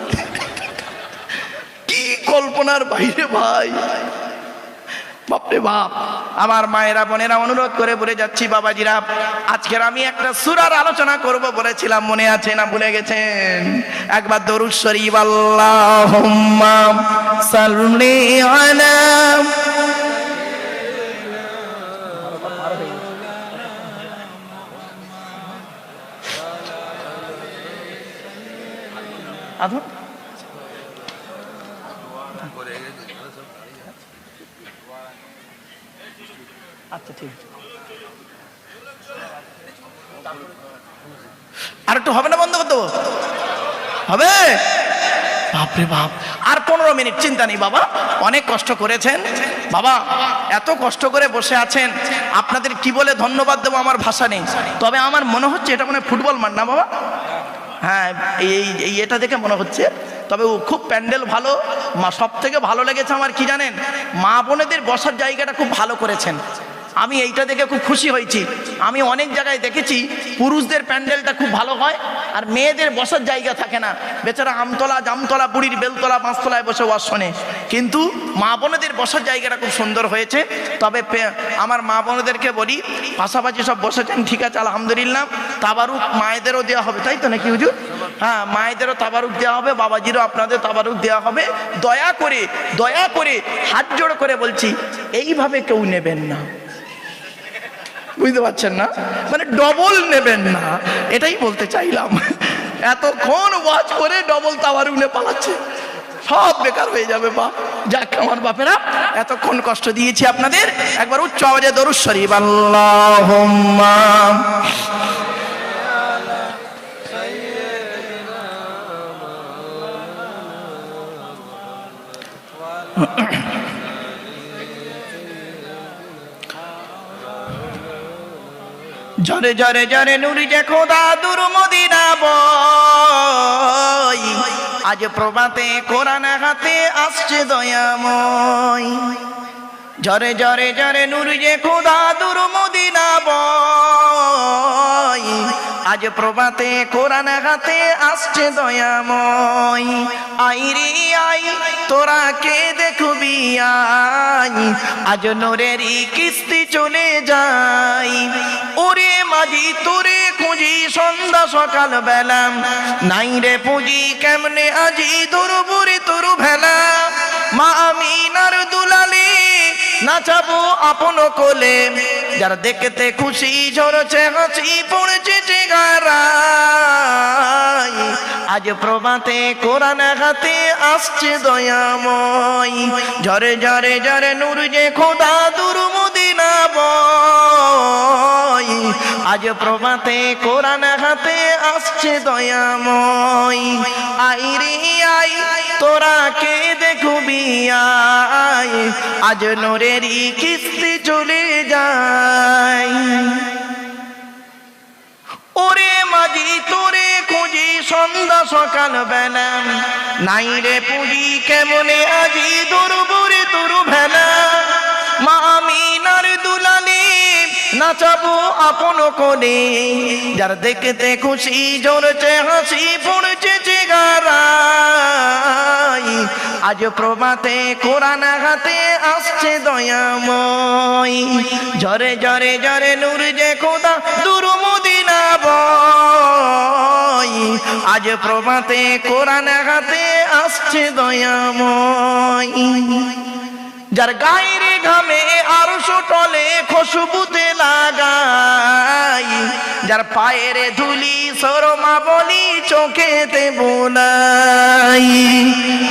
কি কল্পনার বাইরে ভাই, বাপরে বাপ। আমার মায়েরা বোনেরা অনুরোধ করে বলে যাচ্ছি, বাবাজিরা, আজকের আমি একটা সূরার আলোচনা করব বলেছিলাম, মনে আছে না ভুলে গেছেন? একবার দরুদ শরীফ, আল্লাহুম্মা সাল্লি আলা। আচ্ছা ঠিক আছে, আর একটু হবে না? বন্ধ করতে হবে? বাপরে বাপ, আর 15 মিনিট, চিন্তা নেই বাবা, অনেক কষ্ট করেছেন বাবা, এত কষ্ট করে বসে আছেন, আপনাদের কি বলে ধন্যবাদ দেবো আমার ভাষা নেই। তবে আমার মনে হচ্ছে এটা মানে ফুটবল মাঠ না বাবা? হ্যাঁ, এই এটা দেখে মনে হচ্ছে। তবে খুব প্যান্ডেল ভালো। সব থেকে ভালো লেগেছে আমার কি জানেন? মা বোনেদের বসার জায়গাটা খুব ভালো করেছেন। আমি এইটা দেখে খুব খুশি হয়েছি। আমি অনেক জায়গায় দেখেছি পুরুষদের প্যান্ডেলটা খুব ভালো হয়, আর মেয়েদের বসার জায়গা থাকে না, বেচারা আমতলা জামতলা বুড়ির বেলতলা পাঁচতলায় বসে ওয়াজ শোনে। কিন্তু মা বোনেদের বসার জায়গাটা খুব সুন্দর হয়েছে। তবে আমার মা বোনেদেরকে বলি, পাশাপাশি সব বসেছেন, ঠিক আছে আলহামদুলিল্লাহ। তাবারুক মায়েদেরও দেওয়া হবে, তাই তো নাকি হুজুর? হ্যাঁ, মায়েদেরও তাবারুক দেওয়া হবে, বাবাজিরও আপনাদের তাবারুক দেওয়া হবে। দয়া করে হাত জোড় করে বলছি, এইভাবে কেউ নেবেন না, বুঝতে পারছেন না? মানে ডবল নেবেন না, এটাই বলতে চাইলাম। এতক্ষণ ওয়াজ করে ডবল তাবারুক নিয়ে পালাচ্ছে, সব বেকার হয়ে যাবে। বা যাক আমার বাপেরা, এতক্ষণ কষ্ট দিয়েছি আপনাদের। একবার উচ্চ আওয়াজে দরুদ শরীফ, আল্লাহুম্মা নূরে জরে জরে নূরে যে খোদা দূর মদিনা বয়, আজ প্রভাতে কোরআন হাতে আসছে দয়াময়। জরে জরে জরে নূরে যে খোদা দূর মদিনা বয়, আজ প্রভাতে কোরআন হাতে আসছে দয়াময়। আইরে আই তোরা কে দেখবি আই, আজ নূরেরই কিস্তি চলে যাই। ওরে মাঝি তোরে খুঁজি সন্ধ্যা সকাল বেলা, নাই রে পুঁজি কেমনে আজি দুর্বুরি তোর ভেলা। মা আমিনার দুলালি নাচাবো আপন কোলে, যারা দেখতে খুশি ঝরছে হাসি পড়ছে চেহারায়। আজ প্রভাতে কোরআন হাতে আসছে দয়াময়। ঝরে ঝরে ঝরে নূর যে খোদা দূর মদিনা বয়, আজ প্রভাতে কোরআন হাতে আসছে দয়াময়। আইরে আই তোরা কে দেখবি আই, আজ নূরেরই কিস্তি চলে যায়। ওরে মাঝি তোরে খুঁজি সন্ধ্যা সকাল বেলা, নাই রে পুঁজি কেমনে আজি দুর্বরে তোর ভেলা। মা আমিনার দুলালি নাচাবো আপন কোলে, যার দেখতে খুশি ঝরছে হাসি পড়ছে চেহারায়। আজ প্রভাতে কোরআন হাতে আসছে দয়াময়। ঝরে ঝরে ঝরে নূর যে খোদা দূর মদিনা বয়, আজ প্রভাতে কোরআন হাতে আসছে দয়াময়। যার গায়ের ঘামে আরশ টলে খুশবুতে লাগাই, যার পায়ের ধুলি শর্মা বলি চোখেতে বোলাই।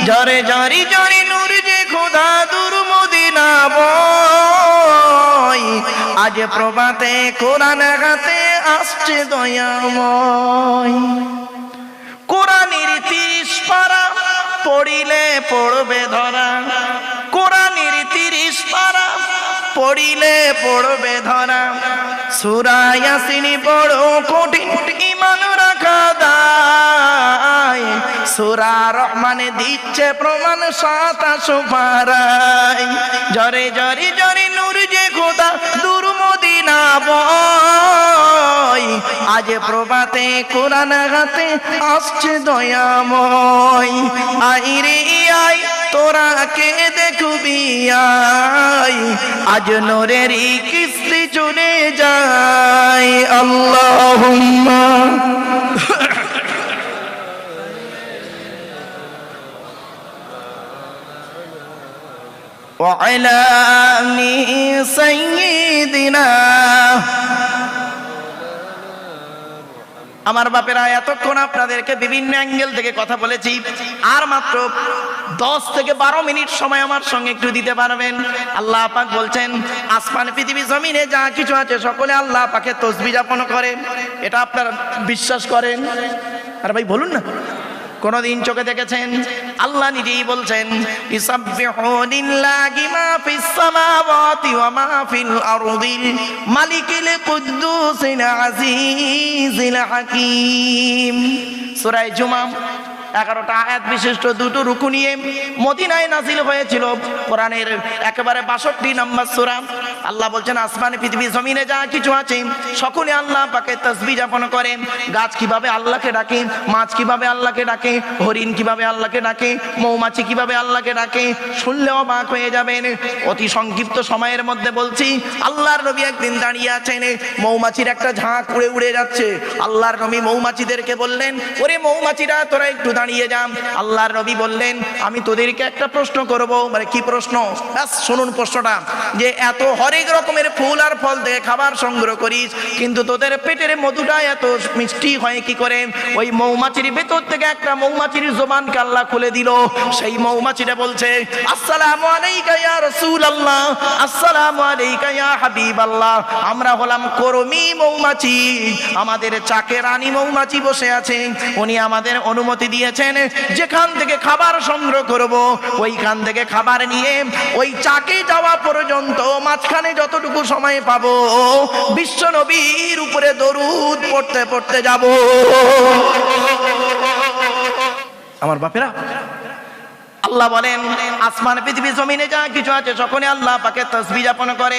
জরে জরি জরি নূর যে খোদা দূর মদিনা বয়, আজ প্রভাতে কোরআন হাতে আসছে দয়াময়। কোরআনের 30 পারা পড়িলে পড়বে ধরা, কোরআনের 30 পারা পড়িলে পড়বে ধরা। সূরা ইয়াসিন বড় কঠিন ঈমান রাখা দায়, সূরা রহমানে দিচ্ছে প্রমাণ 27 পারায়। জরে জরে জরে নূর যে খোদা দূর মদিনা বয়, আজ প্রভাতে কোরআন হাতে আসছে দয়াময়। আইরে আই তোরা কে দেখবি আই, আজ নূরেরই কিস্তি চলে যায়। আল্লাহুম্মা ওয়া আলা আলি সাইয়্যিদিনা। আমার বাপেরা এতক্ষণ আপনাদেরকে বিভিন্ন অ্যাঙ্গেল থেকে কথা বলেছি, আর মাত্র 10 থেকে 12 মিনিট সময় আমার সঙ্গে একটু দিতে পারবেন? আল্লাহ পাক বলছেন আসমান পৃথিবী জমিনে যা কিছু আছে সকলে আল্লাহ পাকে তসবিহ যাপন করে। এটা আপনারা বিশ্বাস করেন? আরে ভাই বলুন না, কোনদিন চোখে দেখেছেন? আল্লাহ নিজেই বলছেন ইসাববিহু লিল্লাহি মা ফিস সামাওয়াতি ওয়া মা ফিল আরদিল মালিকিল কুদ্দুসিল আজিজিল হাকীম। সূরা জুমা 11টা আয়াত বিশিষ্ট দুটো রুকু নিয়ে মদিনায় নাজিল হয়েছিল। কোরআনের একেবারে 62 নম্বর সূরা। আল্লাহ বলছেন আসমানে পৃথিবী জমিনে যা কিছু আছে সকলে আল্লাহ পাকে তাসবিহ যাপন করে। গাছ কিভাবে আল্লাহকে ডাকে, মাছ কিভাবে আল্লাহকে ডাকে, হরিণ কিভাবে আল্লাহকে ডাকে, মৌমাছি কিভাবে আল্লাহকে ডাকে, শুনলে অবাক হয়ে যাবেন। অতি সংক্ষিপ্ত সময়ের মধ্যে বলছি, আল্লাহর নবী একদিন দাঁড়িয়ে আছেন, মৌমাছির একটা ঝাঁক উড়ে উড়ে যাচ্ছে। আল্লাহর নবী মৌমাছিদেরকে বললেন, ওরে মৌমাছিরা তোরা একটু দাঁড়িয়ে যান। আল্লাহর নবী বললেন, আমি তোদেরকে একটা প্রশ্ন করব। মানে কি প্রশ্ন? ব্যাস শুনুন প্রশ্নটা, যে এত হরেক রকমের ফুল আর ফল থেকে খাবার সংগ্রহ করিস, কিন্তু তোদের পেটের মধুটা এত মিষ্টি হয় কি করে? ওই মৌমাছির ভেতর থেকে একটা মৌমাছির জবানকে আল্লাহ খুলে দিল। সেই মৌমাছিটা বলছে আসসালামু আলাইকা ইয়া রাসূলুল্লাহ, আসসালামু আলাইকা ইয়া হাবিবাল্লাহ। আমরা হলাম কর্মী মৌমাছি, আমাদের চাকে রানী মৌমাছি বসে আছে, উনি আমাদের অনুমতি দিয়েছে দিয়েছেন, যেখান থেকে খাবার সংগ্রহ করব ওইখান থেকে খাবার নিয়ে ওই চাকে যাওয়া পর্যন্ত মাঝখানে যতটুকু সময় পাবো বিশ্ব নবীর উপরে দরুদ পড়তে পড়তে যাব। আমার বাপেরা, আল্লাহ বলেন আসমান পৃথিবী জমিনে যা কিছু আছে সকলে আল্লাহ পাকে তাসবিহ যাপন করে।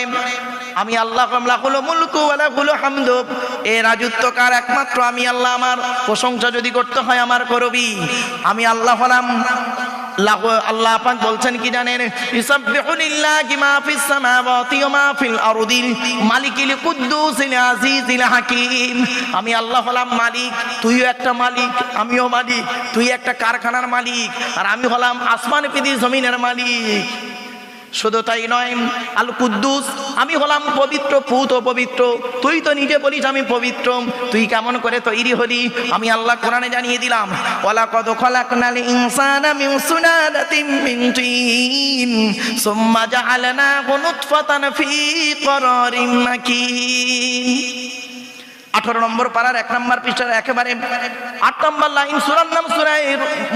আমি আল্লাহ লাহুল মুলকু ওয়া লাহুল হামদু, এ রাজত্ব কার? একমাত্র আমি আল্লাহ। আমার প্রশংসা যদি করতে হয় আমার করবি। আমি আল্লাহ হলাম। আল্লাহ পাক বলছেন কি জানেন? ইসাববিহু লিল্লাহি মা ফিস সামাওয়াতি ওয়া মা ফিল আরদি মালিকিল কুদ্দুসিল আজিজিল হাকীম। আমি আল্লাহ হলাম মালিক, তুইও একটা মালিক, আমিও মালিক। তুই একটা কারখানার মালিক আর আমি হলাম আসমান পৃথিবী জমিনের মালিক। শুধু তাই নয়, আল কুদ্দুস, আমি হলাম পবিত্র, পুত ও পবিত্র। তুই তো নিজে বলিস আমি পবিত্র, তুই কেমন করে তৈরি হলি? আমি আল্লাহ কোরআনে জানিয়ে দিলাম, ওয়ালাকাদ খালাকনাল ইনসানা মিন সুলালাতিন মিন তিন সুম্মা জাআলনাহু নুতফাতান ফি করারিন মাকিন। 18 নম্বর পারার 1 নম্বর পৃষ্ঠার একেবারে 8 নম্বর লাইন, সূরার নাম সূরা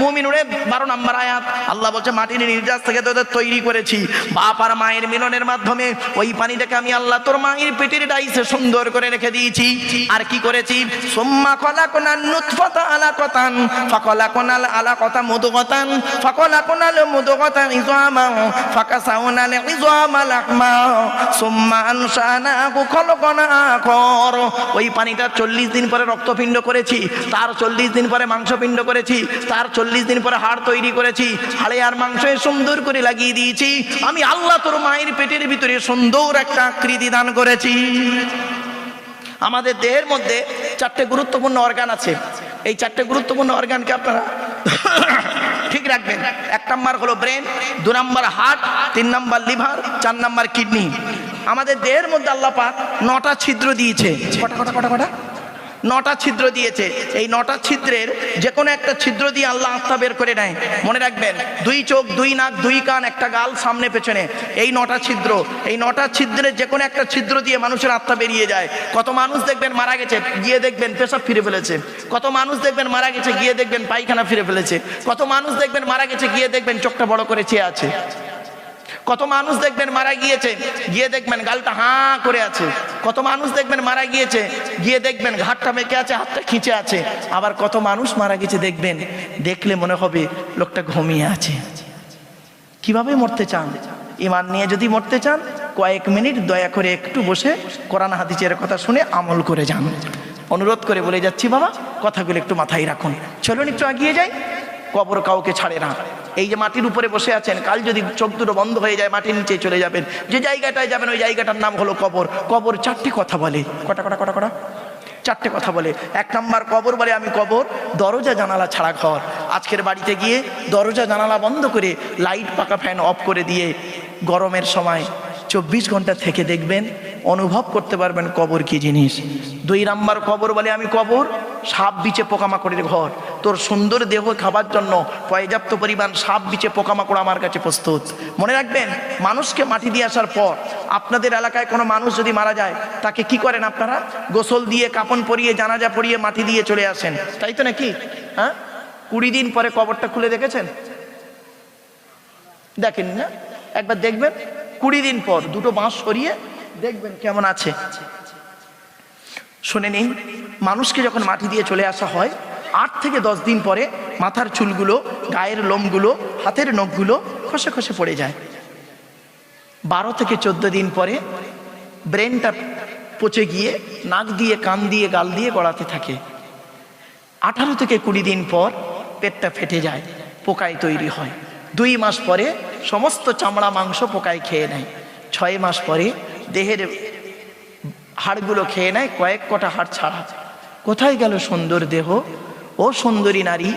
মুমিনুনের 12 নম্বর আয়াত। আল্লাহ বলছে মাটির নির্যাস থেকে তোদের তৈরি করেছি বাপ আর মায়ের মিলনের মাধ্যমে। ওই পানিটাকে আমি আল্লাহ তোর মায়ের পেটের ডাইসে সুন্দর করে রেখে দিয়েছি। আর কি করেছি? সুম্মা খলাকনান নুতফাতা আলাকাতান ফাখলাকনাল আলাকাতা মুদগাতান ফাখলাকনাল মুদগাতা ইযামান ফাকাসাউনাল ইযামা লাহমা সুম্মা আনশানাহু খলকান আখর। ওই পানিটা 40 দিন পরে রক্তপিণ্ড করেছি, তার 40 দিন পরে মাংসপিণ্ড করেছি, তার 40 দিন পরে হাড় তৈরি করেছি, হাড়ে আর মাংসে সুন্দর করে লাগিয়ে দিয়েছি। আমি আল্লাহ তোর মায়ের পেটের ভিতরে সুন্দর একটা আকৃতি দান করেছি। আমাদের দেহের মধ্যে 4টে গুরুত্বপূর্ণ অর্গান আছে। এই 4টে গুরুত্বপূর্ণ অর্গানকে আপনারা ঠিক রাখবেন। 1 নম্বর হলো ব্রেন, 2 নম্বর হার্ট, 3 নম্বর লিভার, 4 নম্বর কিডনি। আমাদের দেহের মধ্যে আল্লাহ পাক 9টা ছিদ্র দিয়েছে। কটা? 9টা ছিদ্র দিয়েছে। এই 9টা ছিদ্রের যে কোনো একটা ছিদ্র দিয়ে আল্লাহ আত্মা বের করে নেয়। মনে রাখবেন, 2 চোখ, 2 নাক, 2 কান, একটা গাল, সামনে পেছনে, এই 9টা ছিদ্র। এই 9টা ছিদ্রের যে কোনো একটা ছিদ্র দিয়ে মানুষের আত্মা বেরিয়ে যায়। কত মানুষ দেখবেন মারা গেছে, গিয়ে দেখবেন পেশাব ফিরে ফেলেছে। কত মানুষ দেখবেন মারা গেছে, গিয়ে দেখবেন পায়খানা ফিরে ফেলেছে। কত মানুষ দেখবেন মারা গেছে, গিয়ে দেখবেন চোখটা বড় করে চেয়ে আছে। কত মানুষ দেখবেন মারা গিয়েছে, গিয়ে দেখবেন গালটা হাঁ করে আছে। কত মানুষ দেখবেন মারা গিয়েছে, গিয়ে দেখবেন ঘাটটা মেকে আছে, হাতটা খিঁচে আছে। আবার কত মানুষ মারা গেছে দেখবেন, দেখলে মনে হবে লোকটা ঘুমিয়ে আছে। কিভাবে মরতে চান? ঈমান নিয়ে যদি মরতে চান, কয়েক মিনিট দয়া করে একটু বসে কোরআন হাদিসের কথা শুনে আমল করে যান। অনুরোধ করে বলে যাচ্ছি বাবা, কথাগুলো একটু মাথায় রাখুন। চলুন একটু এগিয়ে যাই। কবর কাউকে ছাড়ে না। এই যে মাটির উপরে বসে আছেন, কাল যদি চোখ দুটো বন্ধ হয়ে যায় মাটির নিচে চলে যাবেন। যে জায়গাটায় যাবেন ওই জায়গাটার নাম হলো কবর। কবর 4টি কথা বলে। কটা? 4টে কথা বলে। 1 নম্বর কবর বলে আমি কবর দরজা জানালা ছাড়া ঘর। আজকের বাড়িতে গিয়ে দরজা জানালা বন্ধ করে লাইট পাকা ফ্যান অফ করে দিয়ে গরমের সময় 24 ঘন্টা থেকে দেখবেন, অনুভব করতে পারবেন কবর কি জিনিস। 2 নম্বর কবর বলে আমি কবর সাপ বিছে পোকামাকড়ের ঘর। তোর সুন্দর দেহ খাবার জন্য পর্যাপ্ত পরিমাণ সাপ বিছে পোকামাকড় আমার কাছে প্রস্তুত। মনে রাখবেন, মানুষকে মাটি দিয়ে আসার পর আপনাদের এলাকায় কোনো মানুষ যদি মারা যায়, তাকে কি করেন আপনারা? গোসল দিয়ে, কাপন পরিয়ে, জানাজা পরিয়ে মাটি দিয়ে চলে আসেন, তাই তো নাকি? হ্যাঁ, 20 দিন পরে কবরটা খুলে দেখেছেন? দেখেন না? একবার দেখবেন 20 দিন পর 2টো বাঁশ সরিয়ে দেখবেন কেমন আছে। শুনে নিন, মানুষকে যখন মাটি দিয়ে চলে আসা হয়, 8 থেকে 10 দিন পরে মাথার চুলগুলো, গায়ের লোমগুলো, হাতের নখগুলো খসে খসে পড়ে যায়। 12 থেকে 14 দিন পরে ব্রেনটা পচে গিয়ে নাক দিয়ে, কান দিয়ে, গাল দিয়ে গড়াতে থাকে। 18 থেকে 20 দিন পর পেটটা ফেটে যায়, পোকায় তৈরি হয়। 2 মাস পরে সমস্ত চামড়া মাংস পোকায় খেয়ে নেয়। 6 মাস পরে দেহের হাড়গুলো খেয়ে নেয়, কয়েক কটা হাড় ছাড়া। কোথায় গেল সুন্দর দেহ? ও সুন্দরী নারী,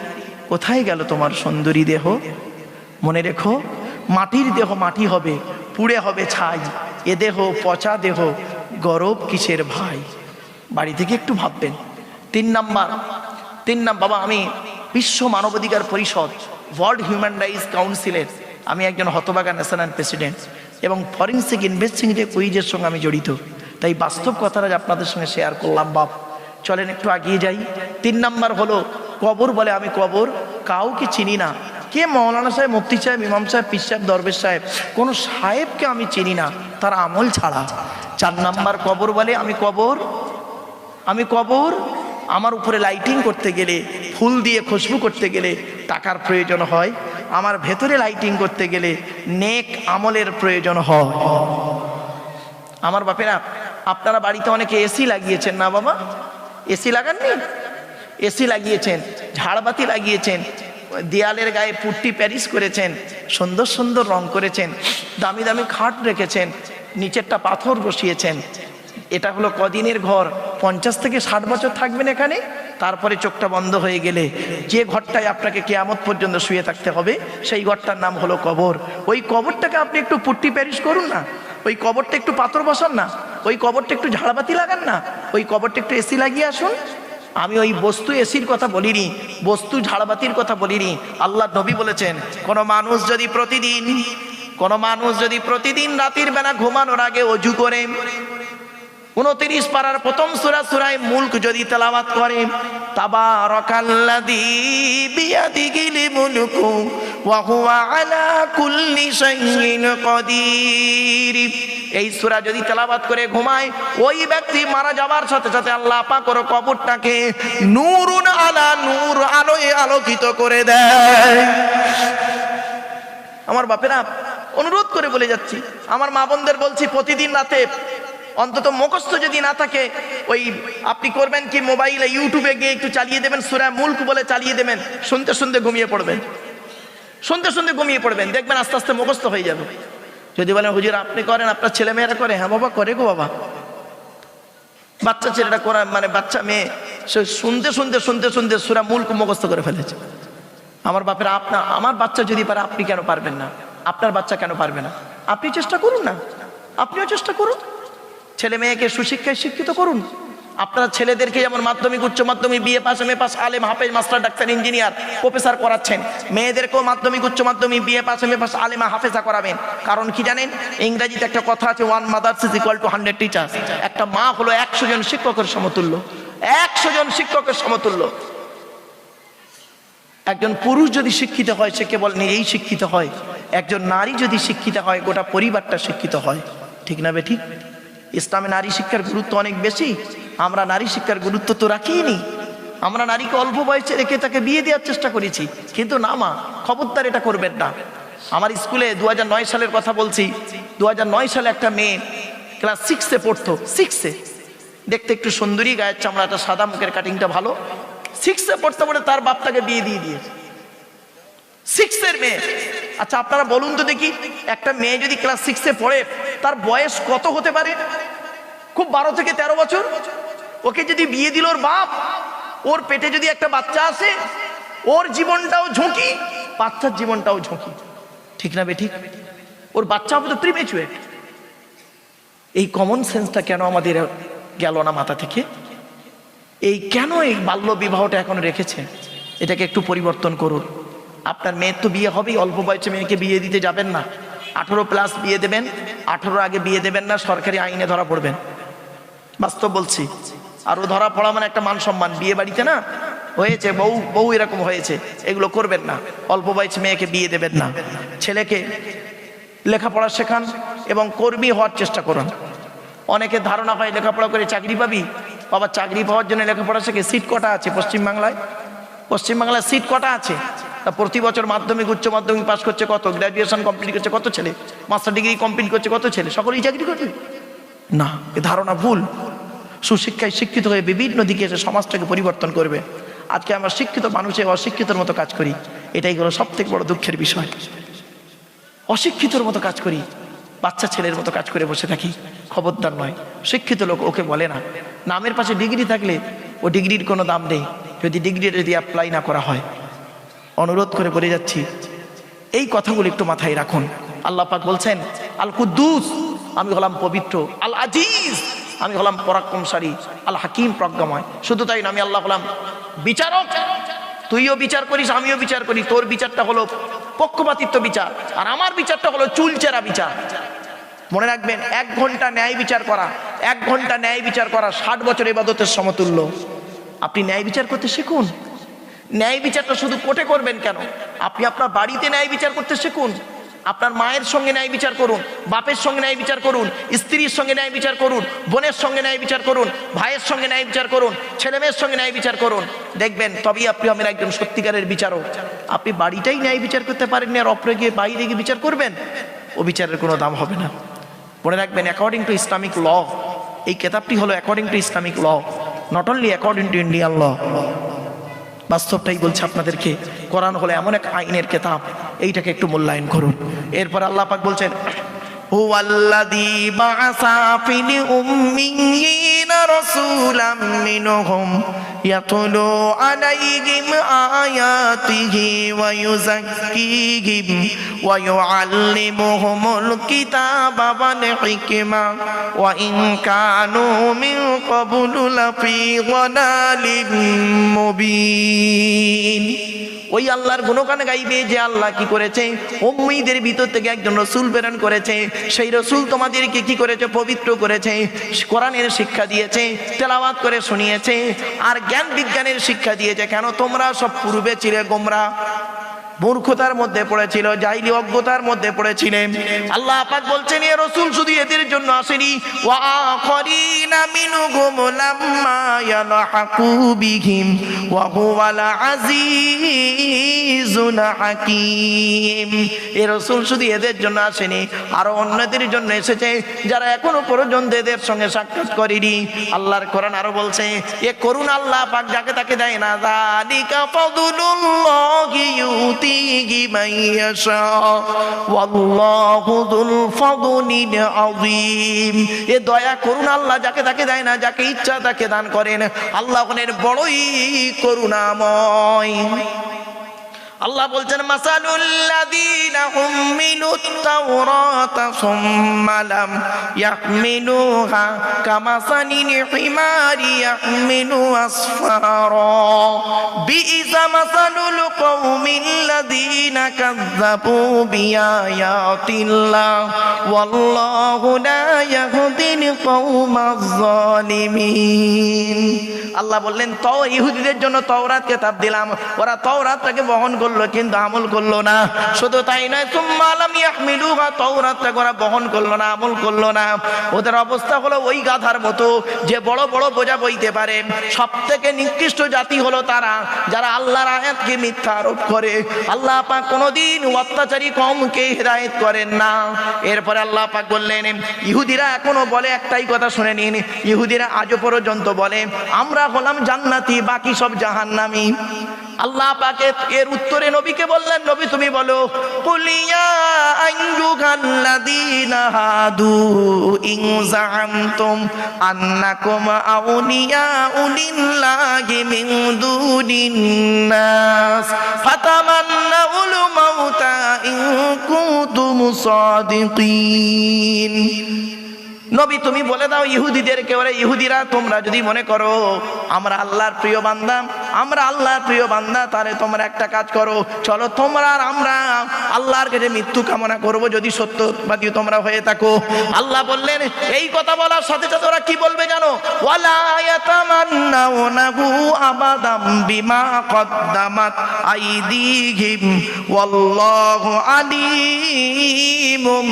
কোথায় গেল তোমার সুন্দরী দেহ? মনে রেখো, মাটির দেহ মাটি হবে, পুড়ে হবে ছাই। এ দেহ পচা দেহ, গরব কিসের ভাই? বাড়ি থেকে একটু ভাববেন। 3 নাম্বার বাবা, আমি বিশ্ব মানবাধিকার পরিষদ, ওয়ার্ল্ড হিউম্যান রাইটস কাউন্সিলের আমি একজন হতভাগা ন্যাশনাল প্রেসিডেন্ট এবং ফরেন্সিক ইনভেস্টিগেটিভ কুইজের সঙ্গে আমি জড়িত। তাই বাস্তব কথাটা আপনাদের সঙ্গে শেয়ার করলাম। বাপ, চলেন একটু এগিয়ে যাই। 3 নাম্বার হলো কবর বলে আমি কবর কাউকে চিনি না। কে মৌলানা সাহেব, মুফতি সাহেব, ইমাম সাহেব, পীর সাহেব, দরবেশ সাহেব, কোনো সাহেবকে আমি চিনি না তার আমল ছাড়া। 4 নাম্বার কবর বলে আমি কবর আমার উপরে লাইটিং করতে গেলে, ফুল দিয়ে খুশবু করতে গেলে টাকার প্রয়োজন হয়, আমার ভেতরে লাইটিং করতে গেলে নেক আমলের প্রয়োজন হয়। আমার বাপেরা, আপনারা বাড়িতে অনেকে এসি লাগিয়েছেন না বাবা? এসি লাগাননি? এসি লাগিয়েছেন, ঝাড়বাতি লাগিয়েছেন, দেয়ালের গায়ে পুট্টি প্যারিস করেছেন, সুন্দর সুন্দর রং করেছেন, দামি দামি খাট রেখেছেন, নিচেরটা পাথর বসিয়েছেন। এটা হলো কদিনের ঘর? 50 থেকে 60 বছর থাকবেন এখানে। তারপরে চোখটা বন্ধ হয়ে গেলে যে ঘরটায় আপনাকে কিয়ামত পর্যন্ত শুয়ে থাকতে হবে, সেই ঘরটার নাম হলো কবর। ওই কবরটাকে আপনি একটু পুট্টি প্যারিস করুন না, ওই কবরটা একটু পাথর বসান না, ওই কবরটা একটু ঝাড়বাতি লাগান না, ওই কবরটা একটু এসি লাগিয়ে আসুন। আমি ওই বস্তু এসির কথা বলিনি, বস্তু ঝাড়বাতির কথা বলিনি। আল্লাহ নবী বলেছেন, কোনো মানুষ যদি প্রতিদিন রাতের বেলা ঘুমানোর আগে অজু করে 29 পারার প্রথম সূরা সূরায়ে মুলক যদি তেলাওয়াত করে, তাবারাকাল্লাযী বিয়াদিহিল মুলকু ওয়া হুয়া আলা কুল্লি শাইইন কাদির, এই সূরা যদি তেলাওয়াত করে ঘুমায়, ওই ব্যক্তি মারা যাওয়ার সাথে সাথে আল্লাহ পাক ওর কবরটাকে নূরুন আলা নূর, আলোয় আলোকিত করে দেয়। আমার বাপেরা, অনুরোধ করে বলে যাচ্ছি, আমার মা বোনদের বলছি, প্রতিদিন রাতে অন্তত মুখস্থ যদি না থাকে, ওই আপনি করবেন কি, মোবাইলে ইউটিউবে গিয়ে একটু চালিয়ে দেবেন, সূরা মুলক বলে চালিয়ে দেবেন, শুনতে শুনতে ঘুমিয়ে পড়বেন, দেখবেন আস্তে আস্তে মুখস্থ হয়ে যাবে। যদি বলেন হুজুর আপনি করেন, আপনার ছেলে মেয়েরা করে? হ্যাঁ বাবা করে গো বাবা। বাচ্চা ছেলেটা করে, মানে বাচ্চা মেয়ে, সে শুনতে শুনতে সূরা মুলক মুখস্থ করে ফেলেছে। আমার বাপেরা, আমার বাচ্চা যদি পারে, আপনি কেন পারবেন না? আপনার বাচ্চা কেন পারবে না? আপনি চেষ্টা করুন না, আপনিও চেষ্টা করুন, ছেলে মেয়েকে সুশিক্ষায় শিক্ষিত করুন। আপনারা ছেলেদেরকে যেমন মাধ্যমিক, উচ্চ মাধ্যমিক, বিএ পাস, এমএ পাস, আলেম, হাফেজ, মাস্টার, ডাক্তার, ইঞ্জিনিয়ার, প্রফেসর করাচ্ছেন, মেয়েদেরকেও মাধ্যমিক, উচ্চ মাধ্যমিক, বিএ পাস, এমএ পাস, আলেমা, হাফেজা করাবেন। কারণ কি জানেন? ইংরেজিতে একটা কথা আছে, 1 mother is equal to 100 teachers। একটা মা হলো 100 জন শিক্ষকের সমতুল্য, 100 জন শিক্ষকের সমতুল্য। একজন পুরুষ যদি শিক্ষিত হয়, সে কেবল নিজেই শিক্ষিত হয়। একজন নারী যদি শিক্ষিত হয়, গোটা পরিবারটা শিক্ষিত হয়। ঠিক না বেঠিক? ইসলামে নারী শিক্ষার গুরুত্ব অনেক বেশি। আমরা নারী শিক্ষার গুরুত্ব তো রাখিনি। আমরা নারীকে অল্প বয়সে রেখে তাকে বিয়ে দেওয়ার চেষ্টা করেছি, কিন্তু না মা, খবরদার এটা করবেন না। আমার স্কুলে 2009 সালের কথা বলছি, 2009 সালে একটা মেয়ে ক্লাস 6-এ পড়তো, 6-এ, দেখতে একটু সুন্দরী, গায়ের চামড়াটা সাদা, মুখের কাটিংটা ভালো, 6-এ পড়তে পড়ে তার বাপ তাকে বিয়ে দিয়ে দিয়েছে। 6-এর মেয়ে। আচ্ছা আপনারা বলুন তো দেখি, একটা মেয়ে যদি ক্লাস 6-এ পড়ে, তার বয়স কত হতে পারে? খুব 12 থেকে 13 বছর। ওকে যদি বিয়ে দিল ওর বাপ, ওর পেটে যদি একটা বাচ্চা আসে, ওর জীবনটাও ঝুঁকি, বাচ্চার জীবনটাও ঝুঁকি। ঠিক না বেঠিক? ওর বাচ্চা হবে তো প্রিমেচুয়ার। এই কমন সেন্সটা কেন আমাদের গেল না মাথা থেকে? কেন এই বাল্য বিবাহটা এখন রেখেছে? এটাকে একটু পরিবর্তন করুন। আপনার মেয়ের তো বিয়ে হবেই, অল্প বয়সে মেয়েকে বিয়ে দিতে যাবেন না। 18+ বিয়ে দেবেন, 18 আগে বিয়ে দেবেন না, সরকারি আইনে ধরা পড়বেন। বাস্তব বলছি। আর ও ধরা পড়া মানে একটা মান সম্মান। বিয়ে বাড়িতে না হয়েছে, বউ এরকম হয়েছে, এগুলো করবেন না। অল্প বয়সে মেয়েকে বিয়ে দেবেন না। ছেলেকে লেখাপড়া শেখান এবং কর্মী হওয়ার চেষ্টা করুন। অনেকের ধারণা হয় লেখাপড়া করে চাকরি পাবি। বাবা, চাকরি পাওয়ার জন্য লেখাপড়া শেখে। সিট কটা আছে পশ্চিমবাংলায়? সিট কটা আছে? তা প্রতি বছর মাধ্যমিক, উচ্চ মাধ্যমিক পাস করছে কত? গ্র্যাজুয়েশন কমপ্লিট করছে কত ছেলে? মাস্টার ডিগ্রি কমপ্লিট করছে কত ছেলে? সকলেই চাকরি করবে না। এ ধারণা ভুল। সুশিক্ষায় শিক্ষিত হয়ে বিভিন্ন দিকে এসে সমাজটাকে পরিবর্তন করবে। আজকে আমরা শিক্ষিত মানুষে অশিক্ষিতর মতো কাজ করি, এটাই হলো সব থেকে বড় দুঃখের বিষয়। অশিক্ষিতর মতো কাজ করি, বাচ্চা ছেলের মতো কাজ করে বসে থাকি। খবরদার নয়। শিক্ষিত লোক ওকে বলে না। নামের পাশে ডিগ্রি থাকলে ও ডিগ্রির কোনো দাম নেই, যদি ডিগ্রিটা যদি অ্যাপ্লাই না করা হয়। অনুরোধ করে বলে যাচ্ছি, এই কথাগুলো একটু মাথায় রাখুন। আল্লাহ পাক বলছেন, আল কুদ্দুস, আমি হলাম পবিত্র, আল আজিজ, আমি হলাম পরাক্রমশালী, আল হাকিম, প্রজ্ঞাময়। শুধু তাই না, আমি আল্লাহ হলাম বিচারক। তুইও বিচার করিস, আমিও বিচার করি। তোর বিচারটা হলো পক্ষপাতিত্ব বিচার, আর আমার বিচারটা হলো চুলচেরা বিচার। মনে রাখবেন, 1 ঘন্টা ন্যায় বিচার করা, 1 ঘন্টা ন্যায় বিচার করা 60 বছর ইবাদতের সমতুল্য। আপনি ন্যায় বিচার করতে শিখুন। ন্যায় বিচারটা শুধু কোর্টে করবেন কেন? আপনি আপনার বাড়িতে ন্যায় বিচার করতে শিখুন। আপনার মায়ের সঙ্গে ন্যায় বিচার করুন, বাপের সঙ্গে ন্যায় বিচার করুন, স্ত্রীর সঙ্গে ন্যায় বিচার করুন, বোনের সঙ্গে ন্যায় বিচার করুন, ভাইয়ের সঙ্গে ন্যায় বিচার করুন, ছেলেমেয়ের সঙ্গে ন্যায় বিচার করুন। দেখবেন তবেই আপনি হবেন একজন সত্যিকারের বিচারক। আপনি বাড়িটাই ন্যায় বিচার করতে পারেননি, আর অপরে গিয়ে বাইরে গিয়ে বিচার করবেন, ও বিচারের কোনো দাম হবে না। মনে রাখবেন, অ্যাকর্ডিং টু ইসলামিক ল, এই কেতাবটি হলো according to Islamic law, not only according to Indian law. বাস্তবটাই বলছে আপনাদেরকে, কোরআন হলো এমন এক আইনের কেতাব, এইটাকে একটু মূল্যায়ন করুন। এরপর আল্লাহ পাক বলছেন, হুয়াল্লাযী বাআসা ফিল উম্মিয়িনা রাসূলাম মিনহুম ইয়াতলু আলাইহিম আয়াতিহি ওয়া ইউযাক্কিহিম ওয়া ইউআল্লিমুহুমুল কিতাবা ওয়াল হিকমা ওয়া ইন কানু মিন ক্বাবলু লাফি যালালিম মুবিন। ওই আল্লাহর গুণগান গাইবে যে আল্লাহ কি করেছে, উম্মীদের ভিতর থেকে একজন রসুল প্রেরণ করেছে। সেই রসুল তোমাদেরকে কি করেছে, পবিত্র করেছে, কোরআনের শিক্ষা দিয়েছে, তেলাওয়াত করে শুনিয়েছে, আর জ্ঞান বিজ্ঞানের শিক্ষা দিয়েছে। কেন? তোমরা সব পূর্বে ছিলে গোমরা, মূর্খতার মধ্যে পড়েছিল, জাহিলি অজ্ঞতার মধ্যে পড়েছিলেন। আল্লাহ পাক বলছেন, এ রাসূল শুধু এদের জন্য আসেনি, ওয়া আখারিনা মিনহুম লাম্মা ইয়ালহাকু বিহিম ওয়া হুয়াল আজিজুল হাকীম। এ রাসূল শুধু এদের জন্য আসেনি, আরো অন্যদের জন্য এসেছে যারা এখনো পর্যন্ত এদের সঙ্গে সাক্ষাৎ করেনি। আল্লাহর কোরআন আরো বলছে, এ করুণ আল্লাহ পাক যাকে তাকে দেয় না। যালিকা ফাদলুল্লাহি ইউতি মান ইয়াশা ওয়াল্লাহু যুল ফাদলিল আযীম। এ দয়া করুন আল্লাহ যাকে তাকে দেয় না, যাকে ইচ্ছা তাকে দান করেন। আল্লাহ ওখানে বড়ই করুণাময়। আল্লাহ বলছেন, মাসালুল্লাযীনা হুমিলুত তাওরাতা সুম্মা লাম ইয়াহমিলুহা কামাসালিল হিমারি ইয়াহমিলু আসফারা বিইসা মাসালুল কওমিল্লাযীনা কাযযাবু বিআয়াতিল্লাহ ওয়াল্লাহু লা ইয়াহদিল কওমাজ যালিমিন। আল্লাহ বললেন, তো ইহুদিদের জন্য তাওরাত কিতাব দিলাম, ওরা তাওরাতটাকে বহন করলো কিন্তু আমল করলো না। শুধু তাই নয়, সুম্মা লাম ইয়াহমিলুহা, তাওরাতটাকে ওরা বহন করলো না, আমল করলো না। ওদের অবস্থা হলো ওই গাধার মতো যে বড় বড় বোঝা বইতে পারে। সবথেকে নিকৃষ্ট জাতি হলো তারা যারা আল্লাহর আয়াতকে মিথ্যা আরোপ করে। আল্লাহ পাক কোনোদিন অত্যাচারী কওমকে হিদায়াত করেন না। এরপরে আল্লাহ পাক বললেন, ইহুদিরা এখনো বলে একটাই কথা, শুনে নিন, ইহুদিরা আজও পর্যন্ত বলে আমরা হলাম জান্নাতি, বাকি সব জাহান্নামী। আল্লাহ পাক এর উত্তরে নবীকে বললেন, নবী তুমি বলো, কুলিয়া আইয়ুহাল্লাযীনা হাদু ইন যাআমতুম আন্নাকুম আউলিয়াউ লিল্লাহি মিন দুনিন নাস ফাতামান্নাউল মাউতা ইন কুনতুম সাদিকিন। নবী তুমি বলে দাও ইহুদিদেরকে, ওরে ইহুদিরা, তোমরা যদি মনে করো আমরা আল্লাহর প্রিয় বান্দা, আমরা আল্লাহর প্রিয় বান্দা, তাহলে তোমরা একটা কাজ করো, চলো তোমরা আর আমরা আল্লাহর কাছে মৃত্যু কামনা করব যদি সত্যবাদী তোমরা হয়ে থাকো। আল্লাহ বললেন, এই কথা বলার সাথে সাথে ওরা কি বলবে জানো? ওয়ালা ইয়াতামান্নাউনাহু আবাদাম বিমা কদ্দামাত আইদিহিম ওয়াল্লাহু আলিমুম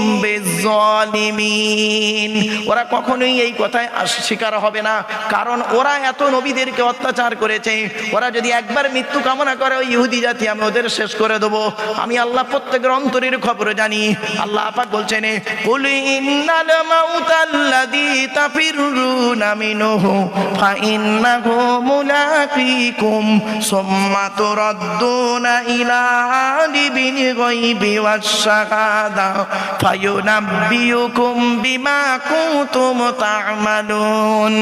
বিজ্জালিমিন। ওরা কখনোই এই কথায় স্বীকার হবে না, কারণ ওরা এত নবীদেরকে অত্যাচার করেছে। ওরা যদি একবার মৃত্যু কামনা করে, ওই ইহুদি জাতি আমি ওদের শেষ করে দেবো। আমি আল্লাহ প্রত্যেকের অন্তরের খবর জানি। আল্লাহ পাক বলছেন, কুল ইন্নাল মাউতাল্লাযী তাফিরুনা মিনহু ফাইন্নাহু মুলাকীকুম সুম্মা তুরাদ্দুনা ইলা আলিমিল গায়বি ওয়াশ শাহাদা ফায়ুনাব্বিউকুম বিমা কুনতুম তা'মালুন।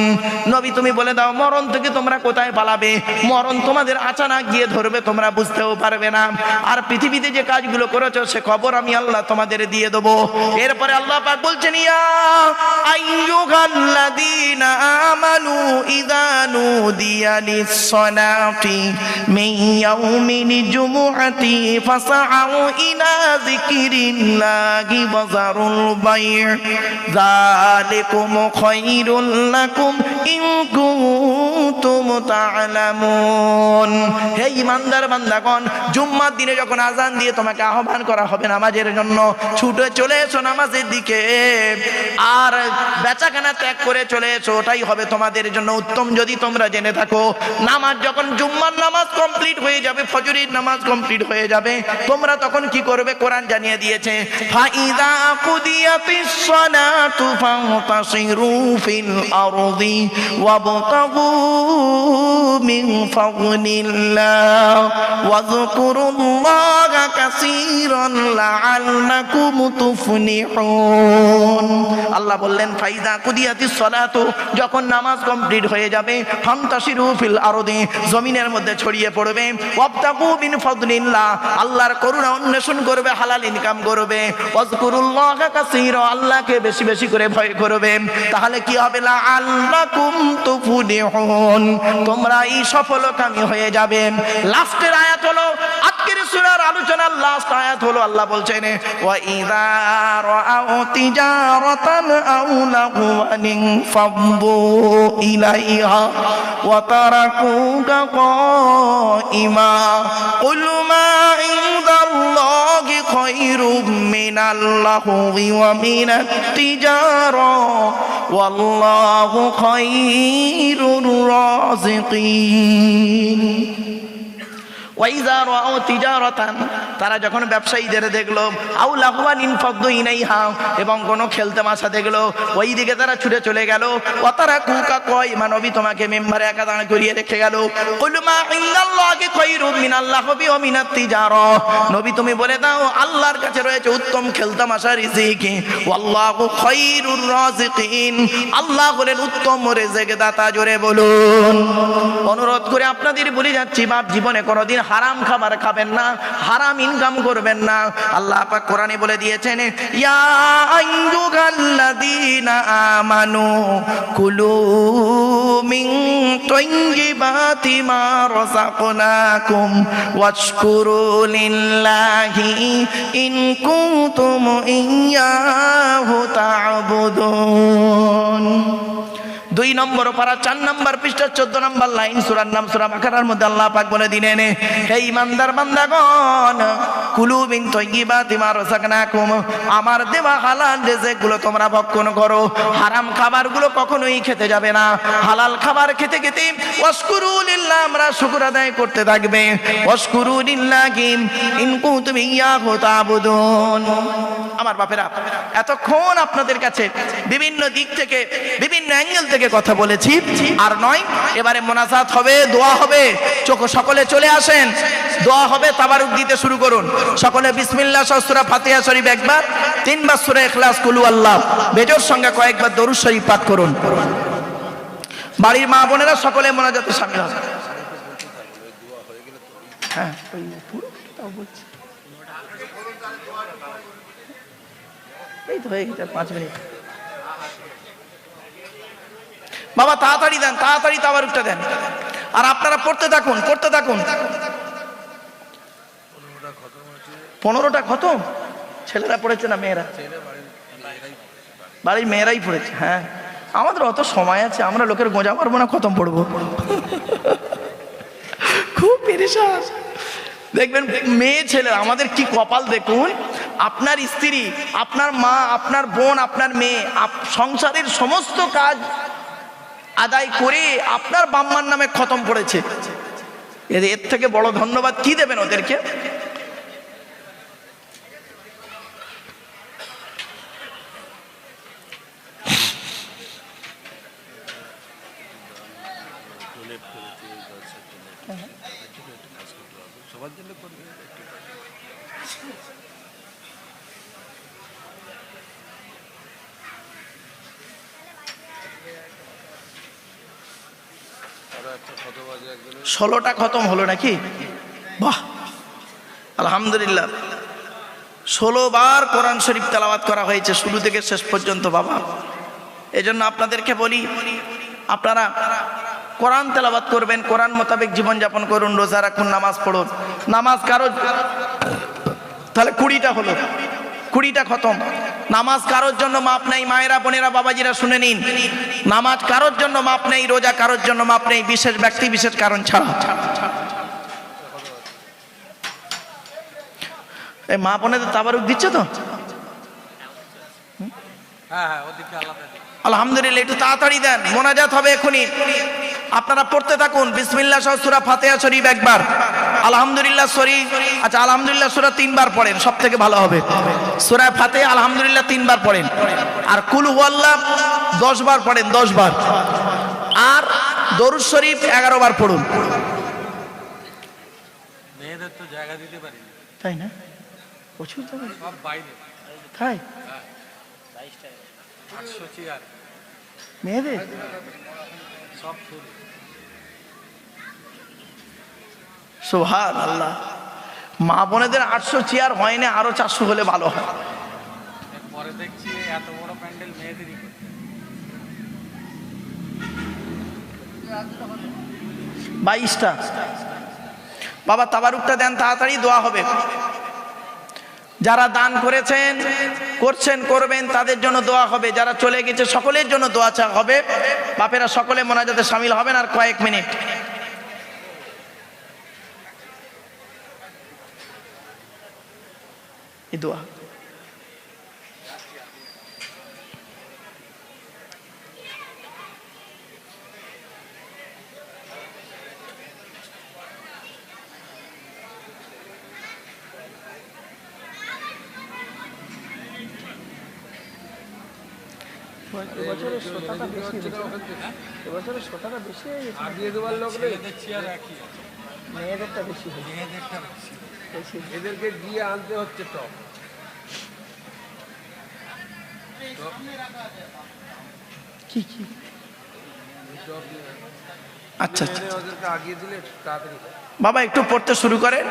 নবী তুমি বলে দাও, মরণ থেকে তোমরা কোথায় পালাবে? মরণ তোমাদের আচানক গিয়ে ধরবে, তোমরা বুঝতেও পারবে না। আর পৃথিবীতে যে কাজগুলো করেছো সে খবর আমি আল্লাহ তোমাদের দিয়ে দেবো। এরপরে আল্লাহ পাক বলছেন, ইয়া আইয়ুহাল্লাযীনা আমানু ইযা নুদিয়া লিস-সালাতি মিন ইয়াউমিল জুমুআতি ফাসআউ ইলা যিকরিল্লাহি ওয়া যারুল বাই' যালিকুম খায়রুল লাকুম ইন কুনতুম তা'লামুন। হে ঈমানদার বান্দাগণ, জুম্মার দিনে যখন আযান দিয়ে তোমাকে আহ্বান করা হবে নামাজের জন্য, ছুটে চলে এসো নামাজের দিকে, আর বেচাকেনা ত্যাগ করে চলে এসো, ওটাই হবে তোমাদের জন্য উত্তম। যদি তোমরা জেনে থাকো নামাজ যখন জুম্মার নামাজ কমপ্লিট হয়ে যাবে, ফজরের নামাজ কমপ্লিট হয়ে যাবে, তোমরা তখন কি করবে? কোরআন জানিয়ে দিয়েছে, ফাইদা কুদিয়াতিস সালাতু ফান্তাশিরু ফিল আরদি ওয়াবতাগু মিন ফাদলিল্লাহ ওয়াযকুরুল্লাহা কাসীরান লাআল্লাকুম তুফলিহুন। আল্লাহ বললেন, ফাইদা কুদিয়াতিস সালাতু, যখন নামাজ কমপ্লিট হয়ে যাবে, ফান্তাশিরু ফিল আরদি, জমিনের মধ্যে ছড়িয়ে পড়বে, ওয়াবতাগু মিন ফাদলিল্লাহ, আল্লাহর করুণা অন্বেষণ করবে, হালাল ইনকাম করবে, ওয়াযকুরুল্লাহা কাসীরা, আল্লাহকে বেশি বেশি করে ভয় করবে। তাহলে কি হবে? লাআল্লাকুম তুফলিহুন, তোমরা এই সফলকামী হয়ে যাবে। লাস্টের আয়াত হলো আজকের সূরার আলোচনার লাস্ট আয়াত হলো, আল্লাহ বলছেন, ওয়া ইযা রাআউ তিজারাতান আও লাহওয়ান ফাদু ইলাইহা ওয়া তারাকুকা কাইমা কুল মা ইনদাল্লাহি খায়রুম মিনাল লাহwi ওয়া মিনাত তিজারা ওয়াল্লাহু খায়রুর রাযিকিন। ওয়াইযা রাআউ তিজারাতান, তারা যখন ব্যবসায়ীদের দেখলো, আও লাহওয়ান ইনফাদু ইলাইহা, এবং কোনো খেলতামাশা দেখলো, ওই দিকে তারা ছুটে চলে গেল। ওয়া তারাকুকা কাইমা, নবী তোমাকে মেম্বারে একা দাঁড় করিয়ে রেখে গেল। কুল মা ইনদাল্লাহি খায়রুম মিনাল লাহবি ওয়া মিনাত তিজারা, নবী তুমি বলে দাও আল্লাহর কাছে রয়েছে উত্তম খেলতামাশা রিজিক, ওয়াল্লাহু খায়রুর রাযিকিন, আল্লাহ হলেন উত্তম রিজিক দাতা। জোরে বলুন। অনুরোধ করে আপনাদের বলে যাচ্ছি, বাপ জীবনে কোনোদিন হারাম খাবার খাবেন না, হারাম ইনকাম করবেন না। আল্লাহ পাক কোরআনে বলে দিয়েছেন, ইয়া আইয়ুহাল্লাযীনা আমানু কুলু মিন তাইয়্যিবাতি মা রাযাকনাকুম ওয়াশকুরু লিল্লাহি ইন কুনতুম ইয়্যাহু তা'বুদুন। 2 নম্বর পারা 4 নম্বর পৃষ্ঠা 14 নম্বর লাইন, সূরার নাম সূরা বাকারার মধ্যে আল্লাহ পাক বলে দিলেন, হে ঈমানদার বান্দাগণ, কুলু মিন তাইয়্যিবাতি মা রাযাকনাকুম, আমার দেওয়া হালাল রিজিকগুলো তোমরা ভক্ষণ করো, হারাম খাবারগুলো কখনোই খেতে যাবে না। হালাল খাবার খেতে খেতে ওয়াশকুরু লিল্লাহ, আমরা শুকর আদায় করতে থাকবে, ওয়াশকুরু লিল্লাহি ইন কুনতুম ইয়্যাহু তা'বুদুন। আমার বাপেরা, এতক্ষণ আপনাদের কাছে বিভিন্ন দিক থেকে, বিভিন্ন অ্যাঙ্গেল থেকে কথা বলেছি, আর নয়, এবারে মোনাজাত হবে, দোয়া হবে। সকলে চলে আসেন, দোয়া হবে, তাবারুক দিতে শুরু করুন। সকলে বিসমিল্লাহ সহ সূরা ফাতিহা শরীফ একবার, 3 বার সূরা ইখলাস, কুলু আল্লাহ, বেজোর সঙ্গে কয়েকবার দরুদ শরীফ পাঠ করুন। বাড়ির মা বোনেরা সকলে মোনাজাতে শামিল হবে। হ্যাঁ, বলছি এই তো হয়ে গেছে 5 মিনিট। বাবা তাড়াতাড়ি দেন, তাড়াতাড়ি তাবারুকটা দেন, আর আপনারা পড়তে থাকুন, পড়তে থাকুন। 15টা খতম, ছেলেরা পড়েছে না মেয়েরা? বাড়ির মেয়েরাই পড়েছে। হ্যাঁ, আমাদের অত সময় আছে, আমরা লোকের গোঁজা মারবো না, খতম পড়বো। খুব পেরেশান। দেখবেন মেয়ে ছেলে আমাদের কি কপাল দেখুন, আপনার স্ত্রী, আপনার মা, আপনার বোন, আপনার মেয়ে সংসারের সমস্ত কাজ আদায় করে আপনার বাম্মার নামে খতম পড়েছে। এর থেকে বড় ধন্যবাদ কি দেবেন ওদেরকে? ষোলোটা খতম হলো নাকি? বাহ, আলহামদুলিল্লাহ। 16 বার কোরআন শরীফ তেলাওয়াত করা হয়েছে শুরু থেকে শেষ পর্যন্ত। বাবা, এজন্য আপনাদেরকে বলি, আপনারা কোরআন তেলাওয়াত করবেন, কোরআন মোতাবেক জীবনযাপন করুন, রোজা রাখুন, নামাজ পড়ুন। নামাজ কারো তাহলে 20টা হলো, 20টা খতম। নামাজ কারোর জন্য মাপ নেই। মায়েরা, বোনেরা, বাবাজিরা শুনে নিন, নামাজ কারোর জন্য মাপ নেই, রোজা কারোর জন্য মাপ নেই, বিশেষ ব্যক্তি বিশেষ কারণ ছাড়া। এই মা বোনেদের তাবারুক দিচ্ছে তো? আলহামদুলিল্লাহ, একটু তাড়াতাড়ি দেন, মোনাজাত হবে এখনই। আপনারা পড়তে থাকুন বিসমিল্লাহ সহ সূরা ফাতিহা শরীফ একবার, আলহামদুলিল্লাহ শরীফ, আচ্ছা আলহামদুলিল্লাহ সূরা 3 বার পড়েন, সব থেকে ভালো হবে। সূরা ফাতিহা আলহামদুলিল্লাহ 3 বার পড়েন, আর কুল হুয়াল্লাহ 10 বার পড়েন, 10 বার, আর দরুদ শরীফ 11 বার পড়ুন। মেয়েদের তো জায়গা দিতে পারি, তাই না? প্রচুর তো সব বাইরে, তাই 800 চেয়ার মেয়েদের সব ফুল। সুবহানাল্লাহ, মা বোনেদের 800 চেয়ার হয় না, আরো 400 হলে ভালো হয়। পরে দেখছি এত বড় প্যান্ডেল মেয়েদেরই করতে। 22টা। বাবা তাবারুকটা দেন, তাড়াতাড়ি দোয়া হবে। যারা দান করেছেন, করছেন, করবেন, তাদের জন্য দোয়া হবে। যারা চলে গেছে সকলের জন্য দোয়া চা হবে। বাপেরা সকলে মোনাজাতে শামিল হবেন, আর কয়েক মিনিট। এই দোয়া এবছরের শ্রোতাটা বেশি হয়েছে, এবছরের শ্রোতাটা বেশি হয়ে গেছে। আগিয়ে দেওয়ার লোক নেই, চেয়ার একই, মেয়েদেরটা বেশি হয়েছে, মেয়েদেরটা বেশি। বেশি। এদেরকে গিয়ে আনতে হচ্ছে টপ। কি কি? আচ্ছা আচ্ছা, ওদেরকে আগিয়ে দিলে তাড়াতাড়ি হয়। বাবা একটু পড়তে শুরু করেন।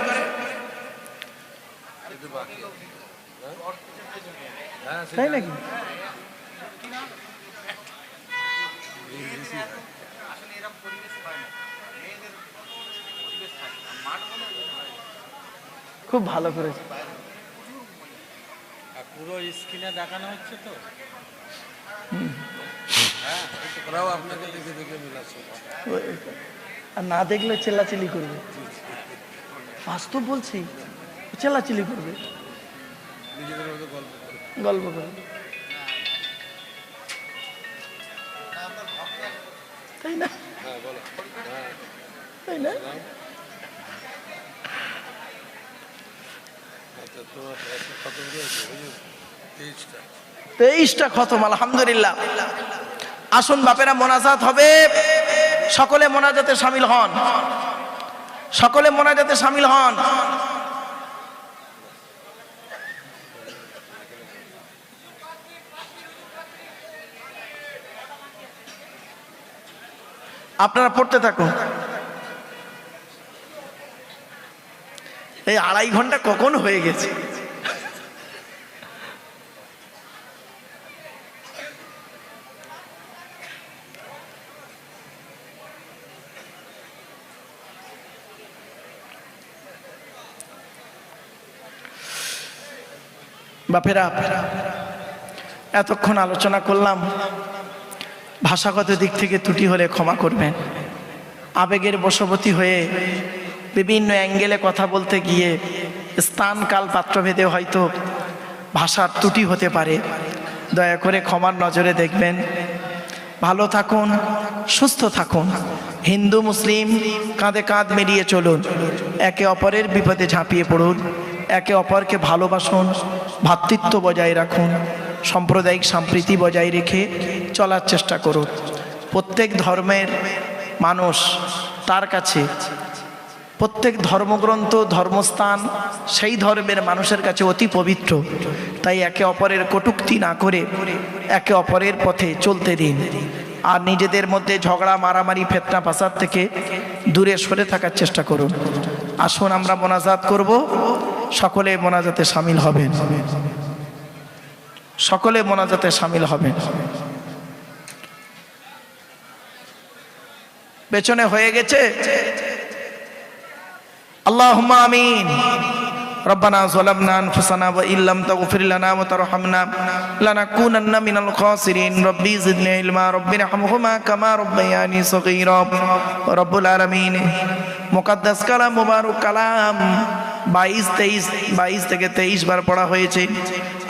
তাই নাকি? খুব ভালো করেছে। পুরো স্ক্রিনে দেখানো হচ্ছে তো, হ্যাঁ, ওরাও আপনাকে দেখে দেখে মিলাচ্ছে। আর না দেখলে চেল্লাচিল্লি করবে, বাস্তব বলছি, চেল্লাচিল্লি করবে, নিজেদের মধ্যে গল্প করবে, তাই না? হ্যাঁ বলো, তাই না? আচ্ছা তোমার কত হয়েছে? 23টা। 23টা খতম, আলহামদুলিল্লাহ। আসুন বাপেরা, মোনাজাত হবে, সকলে মোনাজাতে শামিল হন, সকলে মোনাজাতে শামিল হন। আপনারা পড়তে থাকুন। এই 2.5 ঘন্টা কখন হয়ে গেছে? বাপেরা, এতক্ষণ আলোচনা করলাম, ভাষাগত দিক থেকে ত্রুটি হলে ক্ষমা করবেন। আবেগের বশবর্তী হয়ে বিভিন্ন অ্যাঙ্গেলে কথা বলতে গিয়ে স্থান কাল পাত্রভেদে হয়তো ভাষার ত্রুটি হতে পারে, দয়া করে ক্ষমার নজরে দেখবেন। ভালো থাকুন, সুস্থ থাকুন। হিন্দু মুসলিম কাঁধে কাঁধ মিলিয়ে চলুন, একে অপরের বিপদে ঝাঁপিয়ে পড়ুন, একে অপরকে ভালোবাসুন, ভ্রাতৃত্ব বজায় রাখুন, সাম্প্রদায়িক সম্প্রীতি বজায় রেখে চলার চেষ্টা করুন। প্রত্যেক ধর্মের মানুষ তার কাছে, প্রত্যেক ধর্মগ্রন্থ, ধর্মস্থান সেই ধর্মের মানুষের কাছে অতি পবিত্র। তাই একে অপরের কটূক্তি না করে একে অপরের পথে চলতে দিন, আর নিজেদের মধ্যে ঝগড়া, মারামারি, ফিতনা ফাসাদ থেকে দূরে সরে থাকার চেষ্টা করুন। আসুন আমরা মোনাজাত করব, সকলে মোনাজাতে শামিল হবেন, সকলে মোনাজাতে শামিল হবেন। পেছনে হয়ে গেছে, আল্লাহুম্মা আমিন। ربنا ظلمنا أنفسنا وإن لم تغفر لنا وترحمنا لنكونن من الخاسرين ربي زدني علما ربي ارحمهما كما ربياني صغيرا رب العالمين মুকাদ্দাস কালাম মুবারক কালাম 22 থেকে 23 বার পড়া হয়েছে।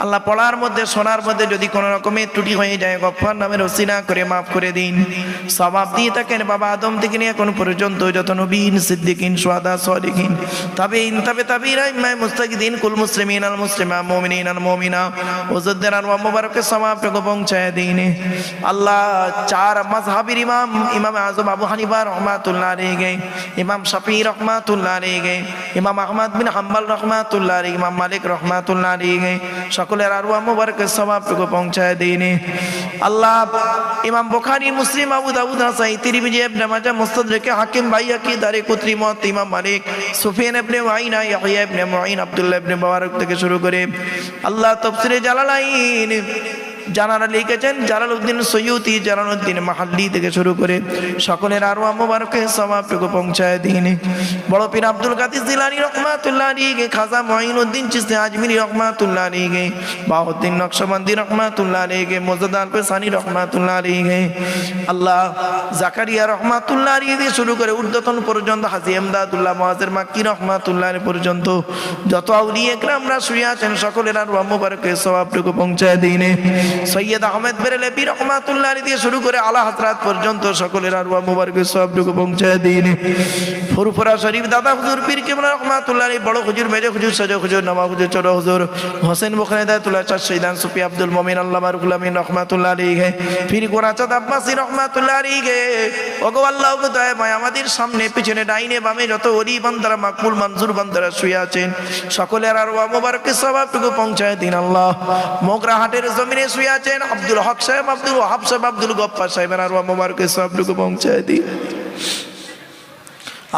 আল্লাহ পড়ার মধ্যে শোনার মধ্যে যদি কোনো রকমের ত্রুটি হয়ে যায় গফফার নামের ওসিলা করে মাফ করে দিন। সওয়াব দিয়ে থাকেন বাবা আদম থেকে নিয়ে এখন পর্যন্ত যত নবীন সিদ্দিকিন শুহাদা সালিহিন তাবিঈন তাবিঈরা ইমাম মুস্তাকিদিন কুল মুসলিমিন আল মুসলিমা মুমিনিন আল মুমিনা ওজুদ্দের আর মুবারকের সওয়াবটুকু পৌঁছায় দিন। আল্লাহ চার মাযহাবের ইমাম আযম আবু হানিফা রাহমাতুল্লাহ আলাইহি, ইমাম শাফিঈ রাহমাতুল্লাহ আলাইহি, ইমাম আহমদ বিন হাম্বল রাহমাতুল্লাহ আলাইহি, ইমাম মালিক রাহমাতুল্লাহ আলাইহি সকলের আরওয়াহ মুবারকের সওয়াবটুকু পৌঁছায় দিন। আল্লাহ ইমাম বুখারী মুসলিম আবু দাউদ নাসাঈ তিরমিজি ইবনে মাজাহ মুস্তাদরাক হাকিম বাইহাকি দারে কুতরি মুওয়াত্তা ইমাম মালিক সুফিয়ান ইবনে উয়াইনা ইয়াহইয়া ইবনে মুঈন আব্দুল্লাহ ইবনে মুবারক থেকে শুরু করে আল্লাহ তাফসীরে জালালাইন জানারা লিখেছেন জালালউদ্দিন সৈয়ুতি জালালউদ্দিন মাহাল্লি থেকে শুরু করে সকলের আরওয়াহ মুবারকের সওয়াবটুকু পৌঁছায় দিন। বড় পীর আব্দুল কাদির জিলানী রাহমাতুল্লাহ আলাইহি, খাজা মুঈনুদ্দিন চিশতি আজমিরি রাহমাতুল্লাহ আলাইহি, বাহাউদ্দিন নকশবন্দি রাহমাতুল্লাহ আলাইহি, মুজাদ্দিদ আল-ফিসানি রাহমাতুল্লাহ আলাইহি, আল্লাহ জাকারিয়া রাহমাতুল্লাহ আলাইহি থেকে শুরু করে ঊর্ধ্বতন পর্যন্ত হাজী ইমদাদুল্লাহ মুআজ্জির মাক্কি রাহমাতুল্লাহ আলাইহি পর্যন্ত যত আউলিয়া কেরামরা শুয়ে আছেন সকলের আরওয়াহ মুবারকের সওয়াবটুকু পৌঁছায় দিন। সৈয়দ আহমেদ বেরেলভী রাহমাতুল্লাহ আলাইহি থেকে শুরু করে আলা হযরত পর্যন্ত সকলের আরওয়াহ মুবারকের সওয়াবটুকু পৌঁছায় দিন। ফুরফুরা শরীফ দাদা হুজুর পীর কিবলা রাহমাতুল্লাহ আলাইহি, বড় হুজুর মেজো হুজুর সজো হুজুর নওয়াব হুজুর ছোট হুজুর হোসেন বুখারী দাতুল্লাহ চাঁদ শহীদান সুফি আব্দুল মুমিন আল্লাহ বারকুল আমিন রাহমাতুল্লাহ আলাইহি, পীর গোরাচাঁদ আব্বাসী রাহমাতুল্লাহ আলাইহি। ওগো আল্লাহ গো দয়াময় আমাদের সামনে পিছনে ডাইনে বামে যত ওলি বান্দারা মাকবুল মনজুর বান্দারা শুয়ে আছেন সকলের আরওয়াহ মুবারকের সওয়াবটুকু পৌঁছায় দিন। আল্লাহ মোগরা হাটের জমিনে শুয়ে আছেন আব্দুল হক সাহেব, আব্দুল ওয়াহাব সাহেব, আব্দুল গফফার সাহেবের আরওয়াহ মুবারকের সওয়াবটুকু পৌঁছায় দিন।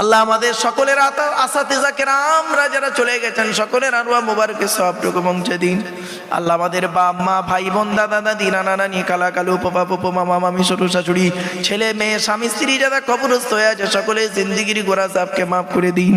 আল্লাহ আমাদের সকলের আসাতিজা কেরামরা যারা চলে গেছেন সকলের আরওয়াহ মুবারকের সওয়াবটুকু পৌঁছে দিন। আল্লাহ আমাদের বাপ মা ভাই বোন দাদা দাদি নানা নানি কালা কালু পাপা পপো মামা মামি শ্বশুর শাশুড়ি ছেলে মেয়ে স্বামী স্ত্রী যারা কবরস্থ হয়ে আছে সকলের জিন্দেগির গোরা সাবকে মাফ করে দিন।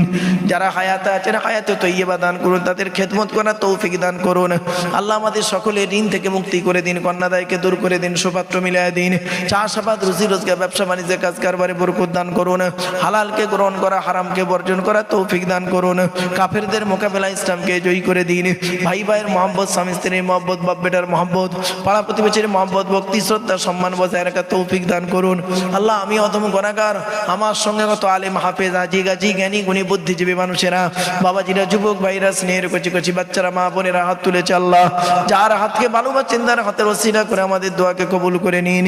যারা হায়াতে আছেন হায়াতে তৈয়বা দান করুন, তাদের খেদমত করার তৌফিক দান করুন। আল্লাহ আমাদের সকলের ঋণ থেকে মুক্তি করে দিন, কন্যাদায়কে দূর করে দিন, সুপাত্র মিলিয়ে দিন। চাষাবাদ রুজি রোজগার ব্যবসা বাণিজ্যের কাজ কারবারে বরকত দান করুন। হালালকে গ্রহণ করা হারামকে বর্জন করা তৌফিক দান করুন। কাফেরদের মোকাবেলা ইসলামকে জয়ী করে দিন। ভাই ভাইয়ের মহব্বত, স্বামী স্ত্রীর মহব্বত, বাপ বেটার মহব্বত, পাড়া প্রতিবেশীর মহব্বত, ভক্তি শ্রদ্ধা সম্মান বজায় রাখা তৌফিক দান করুন। আল্লাহ আমি অদম গুনাহগার, আমার সঙ্গে কত আলেম হাফেজ আজি গাজি জ্ঞানী গুণী বুদ্ধিজীবী মানুষেরা, বাবাজিরা, যুবক ভাইরা, স্নেহের কচি কচি বাচ্চারা, মা বোনেরা হাত তুলেছে। আল্লাহ যার হাতকে ভালোবাসেন তার হাতের ওসিলা করে আমাদের দোয়াকে কবুল করে নিন।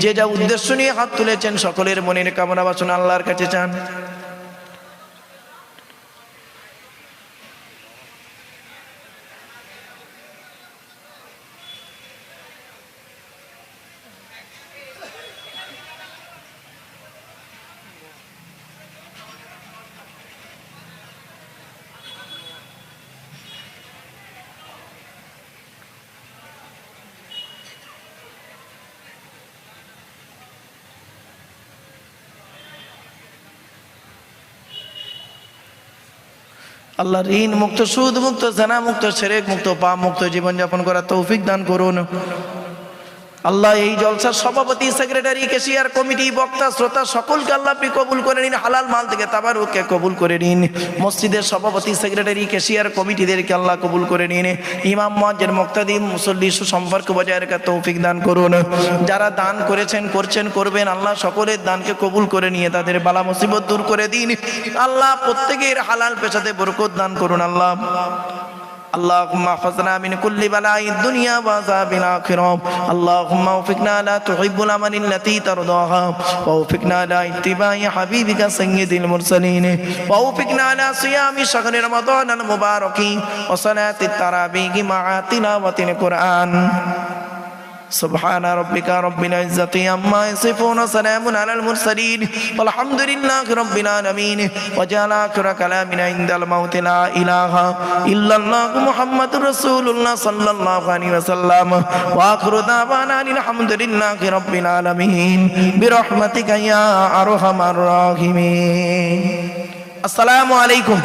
যে যা উদ্দেশ্য নিয়ে হাত তুলেছেন সকলের মনের কামনা বাসনা আল্লাহর কাছে চান। আল্লাহ ঋণ মুক্ত, সুদ মুক্ত, জানা মুক্ত, শিরক মুক্ত, পাপ মুক্ত জীবনযাপন করার তৌফিক দান করুন। আল্লাহ এই জলসার সভাপতি, সেক্রেটারি, ক্যাশিয়ার কমিটি, বক্তা, শ্রোতা সকলকে আল্লাহ আপনি কবুল করে নিন। হালাল মাল থেকে তাবারুককে কবুল করে নিন। মসজিদের সভাপতি, সেক্রেটারি, ক্যাশিয়ার কমিটিদেরকে আল্লাহ কবুল করে নিন। ইমাম, মুয়াজ্জিন, মুক্তাদি, মুসল্লি সুসম্পর্ক বজায় রাখার তৌফিক দান করুন। যারা দান করেছেন, করছেন, করবেন আল্লাহ সকলের দানকে কবুল করে নিয়ে তাদের বালা মুসিবত দূর করে দিন। আল্লাহ প্রত্যেকের হালাল পেশাতে বরকত দান করুন। আল্লাহ اللهم احفظنا من كل بلاء الدنيا وعذاب الآخرة. اللهم وفقنا لا تحب العمل التي ترضاها، ووفقنا على اتباع حبيبك سيد المرسلين، ووفقنا على صيام شهر رمضان المبارك وصلاة التراويح مع تلاوة القرآن. سبحان ربك رب العزة عما يصفون، وسلام على المرسلين، والحمد لله رب العالمين. وجعل آخر كلامنا عند الموت لا إله إلا الله محمد رسول الله صلى الله عليه وسلم، وآخر دعوانا الحمد لله رب العالمين برحمتك يا أرحم الراحمين. السلام عليكم.